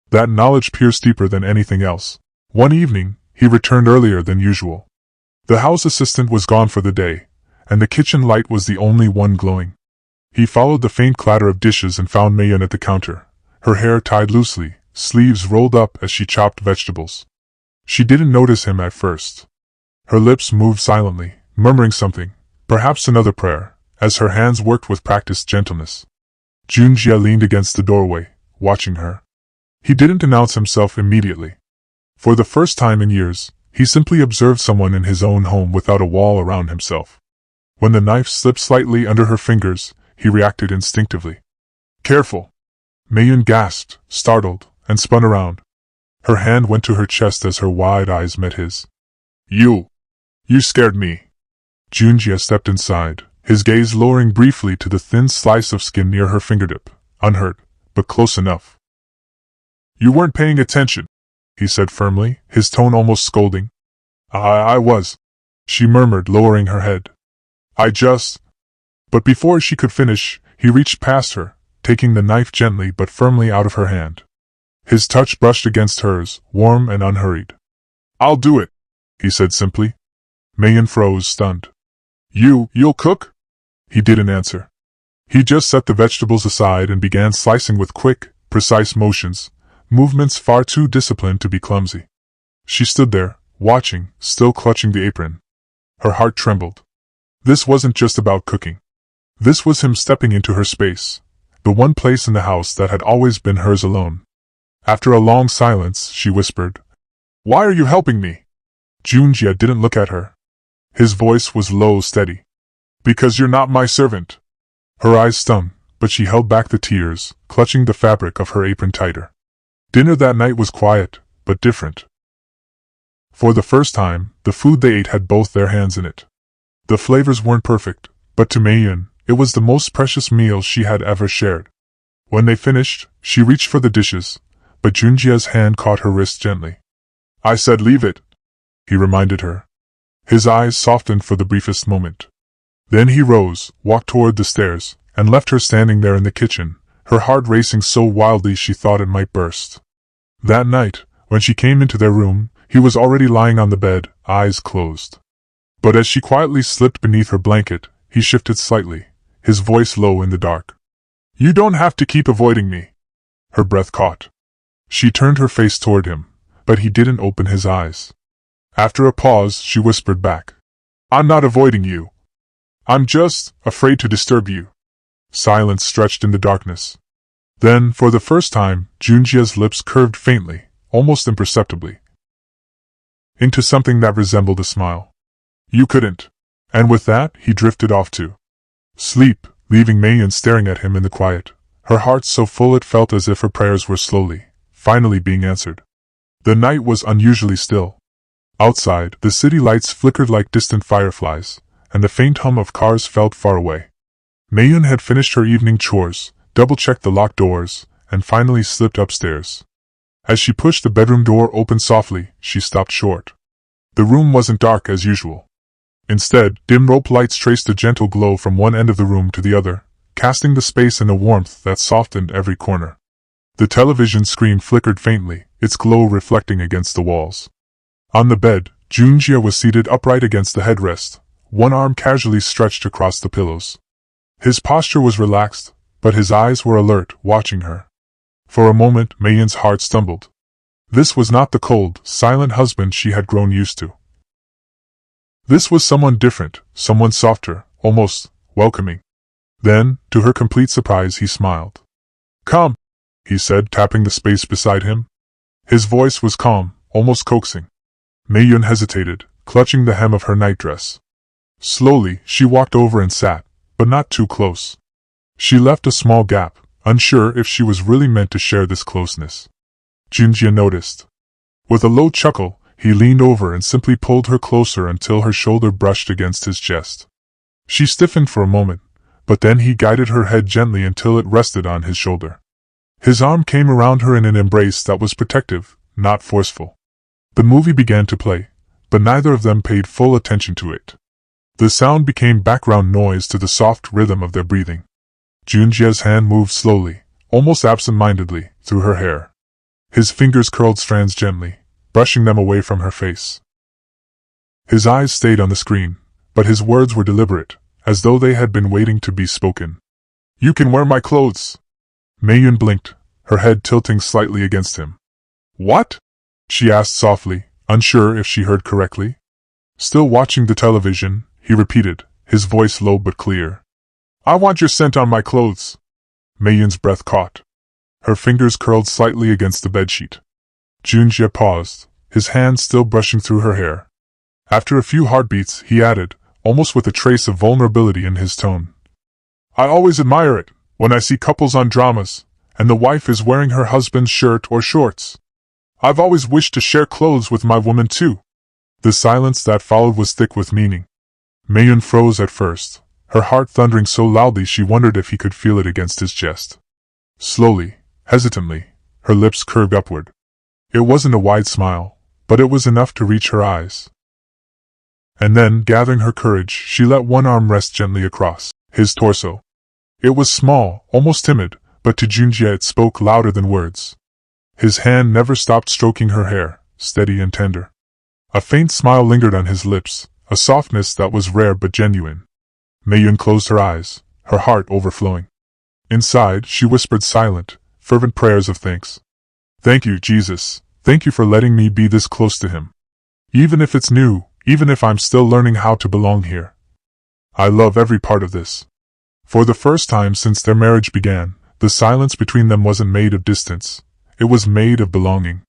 That knowledge pierced deeper than anything else. One evening, he returned earlier than usual. The house assistant was gone for the day, and the kitchen light was the only one glowing. He followed the faint clatter of dishes and found Mayan at the counter, her hair tied loosely, sleeves rolled up as she chopped vegetables. She didn't notice him at first. Her lips moved silently, murmuring something, perhaps another prayer, as her hands worked with practiced gentleness. Junjie leaned against the doorway, watching her. He didn't announce himself immediately. For the first time in years, he simply observed someone in his own home without a wall around himself. When the knife slipped slightly under her fingers, he reacted instinctively. Careful! Mayan gasped, startled, and spun around. Her hand went to her chest as her wide eyes met his. You scared me. Junjie stepped inside, his gaze lowering briefly to the thin slice of skin near her fingertip, unhurt, but close enough. You weren't paying attention, he said firmly, his tone almost scolding. I was, she murmured, lowering her head. But before she could finish, he reached past her, taking the knife gently but firmly out of her hand. His touch brushed against hers, warm and unhurried. I'll do it, he said simply. Mayan froze, stunned. You'll cook? He didn't answer. He just set the vegetables aside and began slicing with quick, precise motions, movements far too disciplined to be clumsy. She stood there, watching, still clutching the apron. Her heart trembled. This wasn't just about cooking. This was him stepping into her space, the one place in the house that had always been hers alone. After a long silence, she whispered, Why are you helping me? Junjie didn't look at her. His voice was low, steady. Because you're not my servant. Her eyes stung, but she held back the tears, clutching the fabric of her apron tighter. Dinner that night was quiet, but different. For the first time, the food they ate had both their hands in it. The flavors weren't perfect, but to Mayan, it was the most precious meal she had ever shared. When they finished, she reached for the dishes, but Junjie's hand caught her wrist gently. I said leave it, he reminded her. His eyes softened for the briefest moment. Then he rose, walked toward the stairs, and left her standing there in the kitchen, her heart racing so wildly she thought it might burst. That night, when she came into their room, he was already lying on the bed, eyes closed. But as she quietly slipped beneath her blanket, he shifted slightly, his voice low in the dark. You don't have to keep avoiding me. Her breath caught. She turned her face toward him, but he didn't open his eyes. After a pause, she whispered back. I'm not avoiding you. I'm just afraid to disturb you. Silence stretched in the darkness. Then, for the first time, Junjie's lips curved faintly, almost imperceptibly, into something that resembled a smile. You couldn't. And with that, he drifted off to sleep, leaving Mayan staring at him in the quiet, her heart so full it felt as if her prayers were slowly, finally being answered. The night was unusually still. Outside, the city lights flickered like distant fireflies, and the faint hum of cars felt far away. Mayan had finished her evening chores, double-checked the locked doors, and finally slipped upstairs. As she pushed the bedroom door open softly, she stopped short. The room wasn't dark as usual. Instead, dim rope lights traced a gentle glow from one end of the room to the other, casting the space in a warmth that softened every corner. The television screen flickered faintly, its glow reflecting against the walls. On the bed, Junjie was seated upright against the headrest, one arm casually stretched across the pillows. His posture was relaxed, but his eyes were alert, watching her. For a moment, Mayan's heart stumbled. This was not the cold, silent husband she had grown used to. This was someone different, someone softer, almost welcoming. Then, to her complete surprise, he smiled. Come, he said, tapping the space beside him. His voice was calm, almost coaxing. Mayan hesitated, clutching the hem of her nightdress. Slowly, she walked over and sat, but not too close. She left a small gap, unsure if she was really meant to share this closeness. Junjie noticed. With a low chuckle, he leaned over and simply pulled her closer until her shoulder brushed against his chest. She stiffened for a moment, but then he guided her head gently until it rested on his shoulder. His arm came around her in an embrace that was protective, not forceful. The movie began to play, but neither of them paid full attention to it. The sound became background noise to the soft rhythm of their breathing. Junjia's hand moved slowly, almost absent-mindedly, through her hair. His fingers curled strands gently, brushing them away from her face. His eyes stayed on the screen, but his words were deliberate, as though they had been waiting to be spoken. "You can wear my clothes." Meiyun blinked, her head tilting slightly against him. "What?" she asked softly, unsure if she heard correctly. Still watching the television, he repeated, his voice low but clear. "I want your scent on my clothes." Meiyun's breath caught. Her fingers curled slightly against the bedsheet. Junjie paused, his hand still brushing through her hair. After a few heartbeats, he added, almost with a trace of vulnerability in his tone. "I always admire it, when I see couples on dramas, and the wife is wearing her husband's shirt or shorts. I've always wished to share clothes with my woman too." The silence that followed was thick with meaning. Meiyun froze at first, her heart thundering so loudly she wondered if he could feel it against his chest. Slowly, hesitantly, her lips curved upward. It wasn't a wide smile, but it was enough to reach her eyes. And then, gathering her courage, she let one arm rest gently across his torso. It was small, almost timid, but to Junjie it spoke louder than words. His hand never stopped stroking her hair, steady and tender. A faint smile lingered on his lips, a softness that was rare but genuine. Meiyun closed her eyes, her heart overflowing. Inside, she whispered silent, fervent prayers of thanks. "Thank you, Jesus. Thank you for letting me be this close to him. Even if it's new, even if I'm still learning how to belong here. I love every part of this." For the first time since their marriage began, the silence between them wasn't made of distance. It was made of belonging.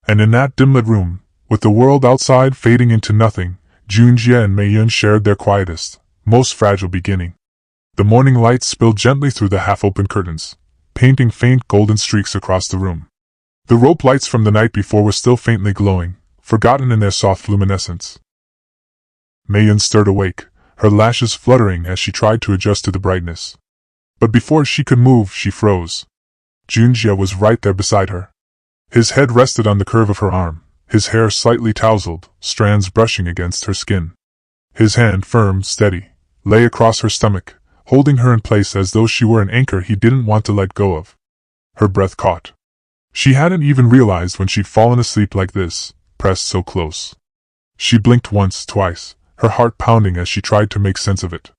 And in that dim-lit room, with the world outside fading into nothing, Junjie and Meiyun shared their quietest, most fragile beginning. The morning light spilled gently through the half-open curtains, painting faint golden streaks across the room. The rope lights from the night before were still faintly glowing, forgotten in their soft luminescence. Meiyun stirred awake, her lashes fluttering as she tried to adjust to the brightness. But before she could move, she froze. Junjie was right there beside her. His head rested on the curve of her arm, his hair slightly tousled, strands brushing against her skin. His hand, firm, steady, lay across her stomach, holding her in place as though she were an anchor he didn't want to let go of. Her breath caught. She hadn't even realized when she'd fallen asleep like this, pressed so close. She blinked once, twice, her heart pounding as she tried to make sense of it.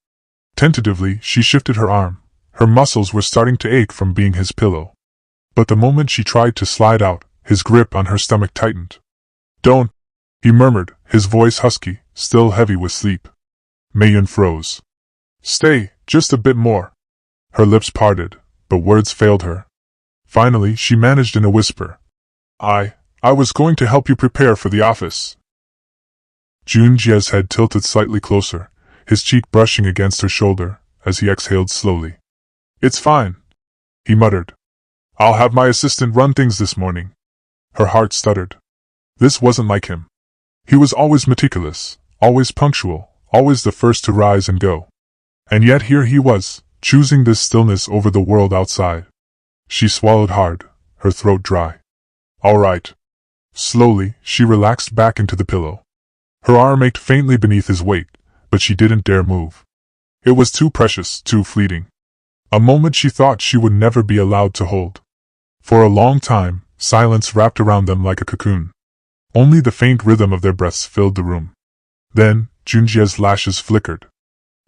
Tentatively, she shifted her arm. Her muscles were starting to ache from being his pillow. But the moment she tried to slide out, his grip on her stomach tightened. "Don't," he murmured, his voice husky, still heavy with sleep. Meiyun froze. "Stay, just a bit more." Her lips parted, but words failed her. Finally, she managed in a whisper. I was going to help you prepare for the office." Junjie's head tilted slightly closer, his cheek brushing against her shoulder, as he exhaled slowly. "It's fine," he muttered. "I'll have my assistant run things this morning." Her heart stuttered. This wasn't like him. He was always meticulous, always punctual, always the first to rise and go. And yet here he was, choosing this stillness over the world outside. She swallowed hard, her throat dry. "All right." Slowly, she relaxed back into the pillow. Her arm ached faintly beneath his weight, but she didn't dare move. It was too precious, too fleeting. A moment she thought she would never be allowed to hold. For a long time, silence wrapped around them like a cocoon. Only the faint rhythm of their breaths filled the room. Then, Junjie's lashes flickered.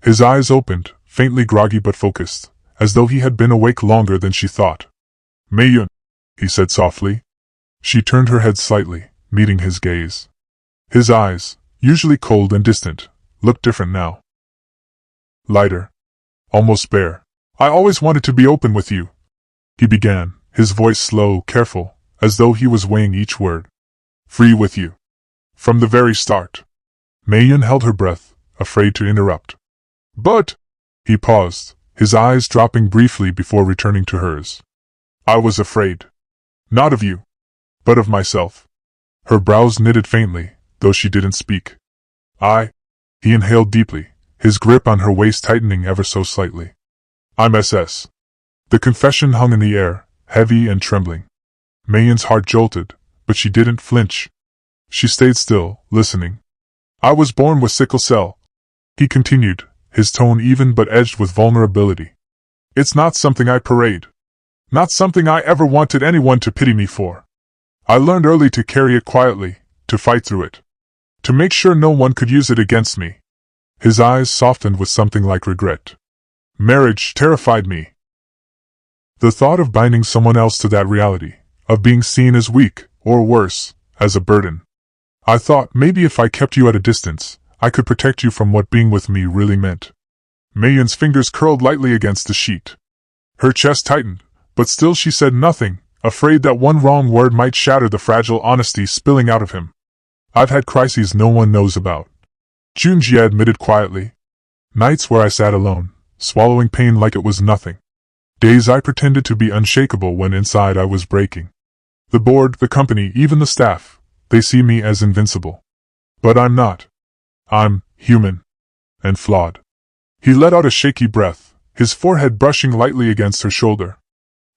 His eyes opened, faintly groggy but focused, as though he had been awake longer than she thought. "Meiyun," he said softly. She turned her head slightly, meeting his gaze. His eyes, usually cold and distant, looked different now. Lighter. Almost bare. "I always wanted to be open with you," he began, his voice slow, careful, as though he was weighing each word. "Free with you. From the very start." Meiyun held her breath, afraid to interrupt. "But," he paused, his eyes dropping briefly before returning to hers. "I was afraid. Not of you, but of myself." Her brows knitted faintly, though she didn't speak. He inhaled deeply, his grip on her waist tightening ever so slightly. "I'm SS." The confession hung in the air, heavy and trembling. Meiyun's heart jolted, but she didn't flinch. She stayed still, listening. I was born with sickle cell, he continued, his tone even but edged with vulnerability. It's not something I parade. Not something I ever wanted anyone to pity me for. I learned early to carry it quietly, to fight through it. To make sure no one could use it against me. His eyes softened with something like regret. Marriage terrified me. The thought of binding someone else to that reality, of being seen as weak, or worse, as a burden. I thought maybe if I kept you at a distance, I could protect you from what being with me really meant. Mayun's fingers curled lightly against the sheet. Her chest tightened, but still she said nothing, afraid that one wrong word might shatter the fragile honesty spilling out of him. I've had crises no one knows about, Junjie admitted quietly. Nights where I sat alone, swallowing pain like it was nothing. Days I pretended to be unshakable when inside I was breaking. The board, the company, even the staff, they see me as invincible. But I'm not. I'm human. And flawed. He let out a shaky breath, his forehead brushing lightly against her shoulder.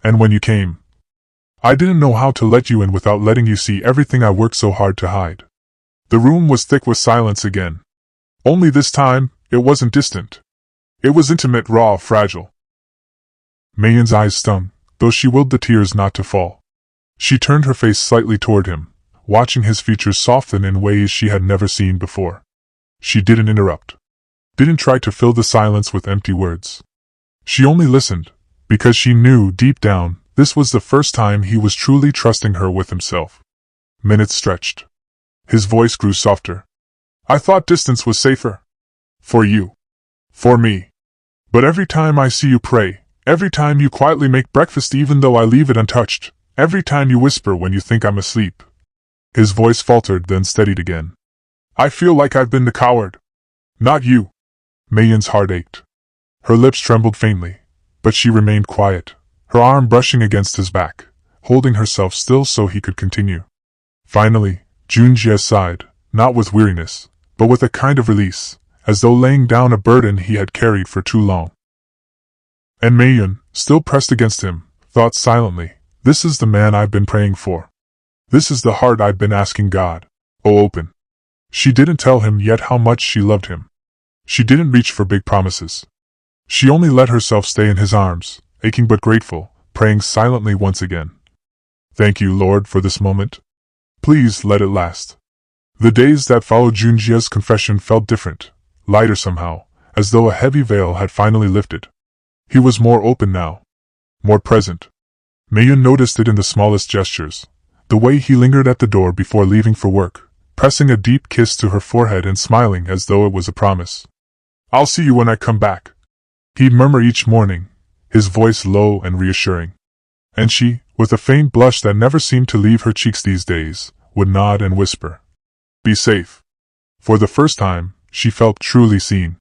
And when you came, I didn't know how to let you in without letting you see everything I worked so hard to hide. The room was thick with silence again. Only this time, it wasn't distant. It was intimate, raw, fragile. Mayun's eyes stung, though she willed the tears not to fall. She turned her face slightly toward him, watching his features soften in ways she had never seen before. She didn't interrupt. Didn't try to fill the silence with empty words. She only listened, because she knew deep down this was the first time he was truly trusting her with himself. Minutes stretched. His voice grew softer. I thought distance was safer. For you. For me. But every time I see you pray, every time you quietly make breakfast even though I leave it untouched, every time you whisper when you think I'm asleep. His voice faltered then steadied again. I feel like I've been the coward. Not you. Mayun's heart ached. Her lips trembled faintly, but she remained quiet, her arm brushing against his back, holding herself still so he could continue. Finally, Junjie sighed, not with weariness, but with a kind of release, as though laying down a burden he had carried for too long. And Mayun, still pressed against him, thought silently, this is the man I've been praying for. This is the heart I've been asking God. Oh, open. She didn't tell him yet how much she loved him. She didn't reach for big promises. She only let herself stay in his arms, aching but grateful, praying silently once again. Thank you, Lord, for this moment. Please let it last. The days that followed Junjie's confession felt different, lighter somehow, as though a heavy veil had finally lifted. He was more open now. More present. Mayun noticed it in the smallest gestures. The way he lingered at the door before leaving for work, pressing a deep kiss to her forehead and smiling as though it was a promise. I'll see you when I come back. He'd murmur each morning, his voice low and reassuring. And she, with a faint blush that never seemed to leave her cheeks these days, would nod and whisper. Be safe. For the first time, she felt truly seen.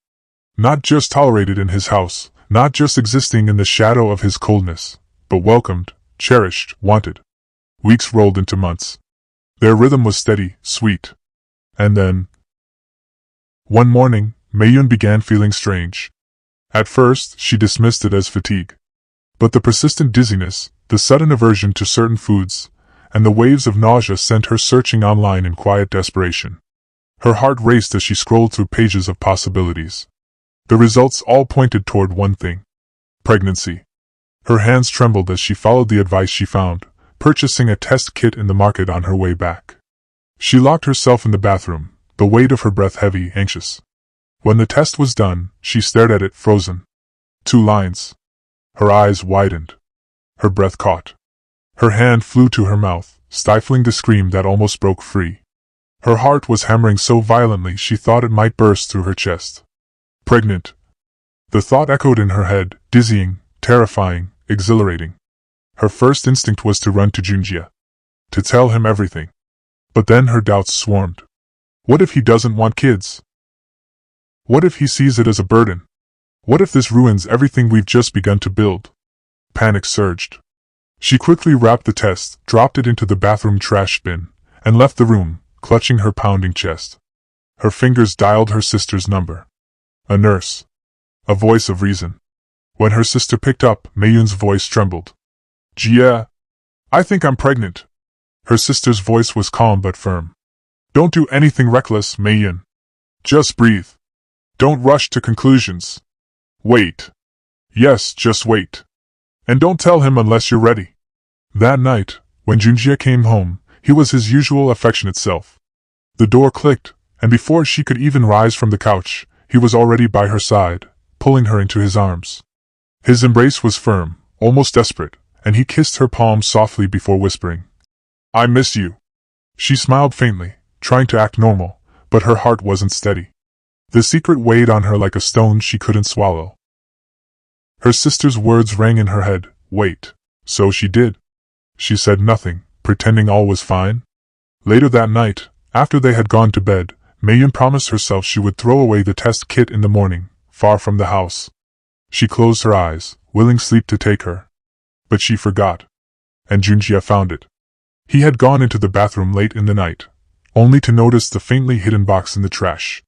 Not just tolerated in his house, not just existing in the shadow of his coldness, but welcomed, cherished, wanted. Weeks rolled into months. Their rhythm was steady, sweet. And then, one morning, Mayun began feeling strange. At first, she dismissed it as fatigue. But the persistent dizziness, the sudden aversion to certain foods, and the waves of nausea sent her searching online in quiet desperation. Her heart raced as she scrolled through pages of possibilities. The results all pointed toward one thing. Pregnancy. Her hands trembled as she followed the advice she found, purchasing a test kit in the market on her way back. She locked herself in the bathroom, the weight of her breath heavy, anxious. When the test was done, she stared at it, frozen. 2 lines. Her eyes widened. Her breath caught. Her hand flew to her mouth, stifling the scream that almost broke free. Her heart was hammering so violently she thought it might burst through her chest. Pregnant. The thought echoed in her head, dizzying, terrifying, exhilarating. Her first instinct was to run to Junjie. To tell him everything. But then her doubts swarmed. What if he doesn't want kids? What if he sees it as a burden? What if this ruins everything we've just begun to build? Panic surged. She quickly wrapped the test, dropped it into the bathroom trash bin, and left the room, clutching her pounding chest. Her fingers dialed her sister's number. A nurse. A voice of reason. When her sister picked up, Mayun's voice trembled. Jia, I think I'm pregnant. Her sister's voice was calm but firm. Don't do anything reckless, Mei-yun. Just breathe. Don't rush to conclusions. Wait. Yes, just wait. And don't tell him unless you're ready. That night, when Junjie came home, he was his usual affectionate self. The door clicked, and before she could even rise from the couch, he was already by her side, pulling her into his arms. His embrace was firm, almost desperate, and he kissed her palm softly before whispering, "I miss you." She smiled faintly, trying to act normal, but her heart wasn't steady. The secret weighed on her like a stone she couldn't swallow. Her sister's words rang in her head, "Wait." So she did. She said nothing, pretending all was fine. Later that night, after they had gone to bed, Mei-yun promised herself she would throw away the test kit in the morning, far from the house. She closed her eyes, willing sleep to take her. But she forgot. And Junjie found it. He had gone into the bathroom late in the night, only to notice the faintly hidden box in the trash.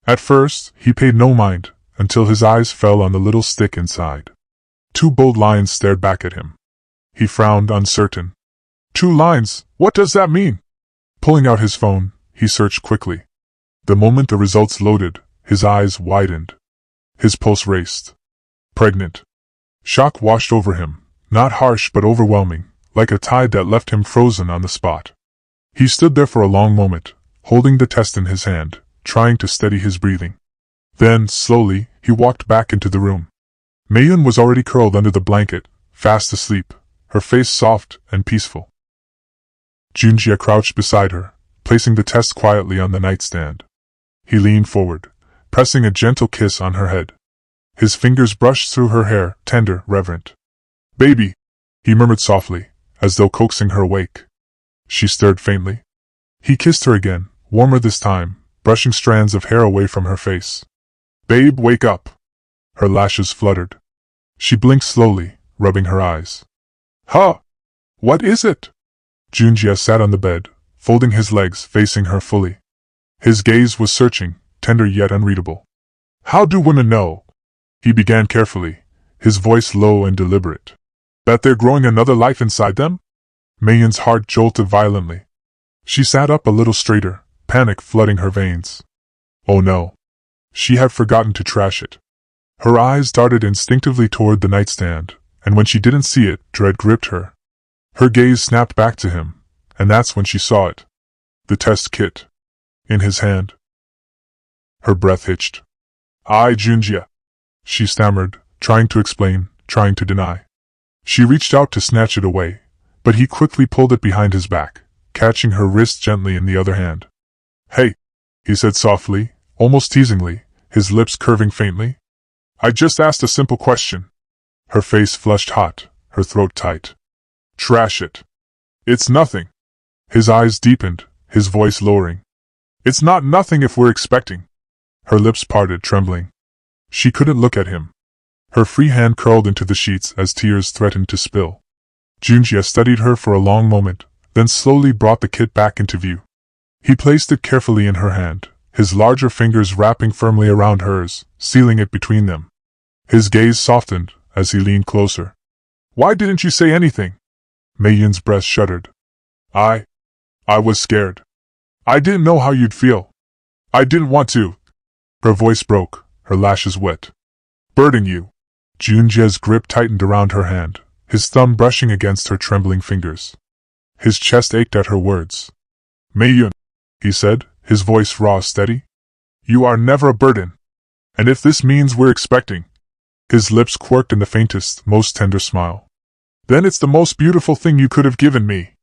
At first, he paid no mind, until his eyes fell on the little stick inside. 2 bold lines stared back at him. He frowned, uncertain. 2 lines, what does that mean? Pulling out his phone, he searched quickly. The moment the results loaded, his eyes widened. His pulse raced. Pregnant. Shock washed over him, not harsh but overwhelming, like a tide that left him frozen on the spot. He stood there for a long moment, holding the test in his hand, trying to steady his breathing. Then, slowly, he walked back into the room. Mei-yun was already curled under the blanket, fast asleep, her face soft and peaceful. Junjie crouched beside her, placing the test quietly on the nightstand. He leaned forward, pressing a gentle kiss on her head. His fingers brushed through her hair, tender, reverent. "Baby," he murmured softly, as though coaxing her awake. She stirred faintly. He kissed her again, warmer this time, brushing strands of hair away from her face. "Babe, wake up." Her lashes fluttered. She blinked slowly, rubbing her eyes. "Huh? What is it?" Junjie sat on the bed, folding his legs, facing her fully. His gaze was searching, tender yet unreadable. "How do women know?" He began carefully, his voice low and deliberate. "That they're growing another life inside them?" Mei-yun's heart jolted violently. She sat up a little straighter, panic flooding her veins. Oh no. She had forgotten to trash it. Her eyes darted instinctively toward the nightstand, and when she didn't see it, dread gripped her. Her gaze snapped back to him, and that's when she saw it. The test kit. In his hand. Her breath hitched. Junjie," she stammered, trying to explain, trying to deny. She reached out to snatch it away, but he quickly pulled it behind his back, catching her wrist gently in the other hand. "Hey," he said softly, almost teasingly, his lips curving faintly. "I just asked a simple question." Her face flushed hot, her throat tight. "Trash it. It's nothing." His eyes deepened, his voice lowering. "It's not nothing if we're expecting." Her lips parted, trembling. She couldn't look at him. Her free hand curled into the sheets as tears threatened to spill. Junjie studied her for a long moment, then slowly brought the kit back into view. He placed it carefully in her hand, his larger fingers wrapping firmly around hers, sealing it between them. His gaze softened as he leaned closer. "Why didn't you say anything?" Mei-yun's breast shuddered. I was scared. I didn't know how you'd feel. I didn't want to." Her voice broke, her lashes wet. "Burden you." Junjie's grip tightened around her hand, his thumb brushing against her trembling fingers. His chest ached at her words. "Mei-yun," he said, his voice raw, steady. "You are never a burden. And if this means we're expecting—" His lips quirked in the faintest, most tender smile. "Then it's the most beautiful thing you could have given me."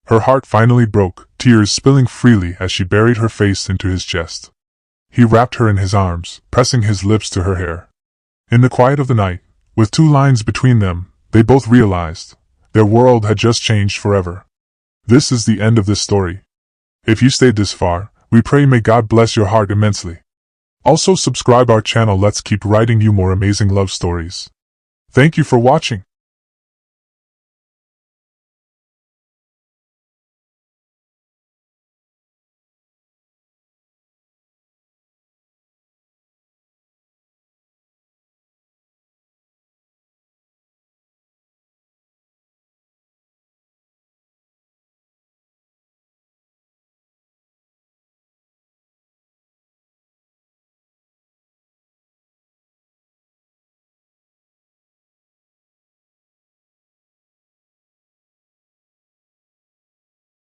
Her heart finally broke, tears spilling freely as she buried her face into his chest. He wrapped her in his arms, pressing his lips to her hair. In the quiet of the night, with 2 lines between them, they both realized their world had just changed forever. This is the end of this story. If you stayed this far, we pray may God bless your heart immensely. Also subscribe our channel. Let's keep writing you more amazing love stories. Thank you for watching.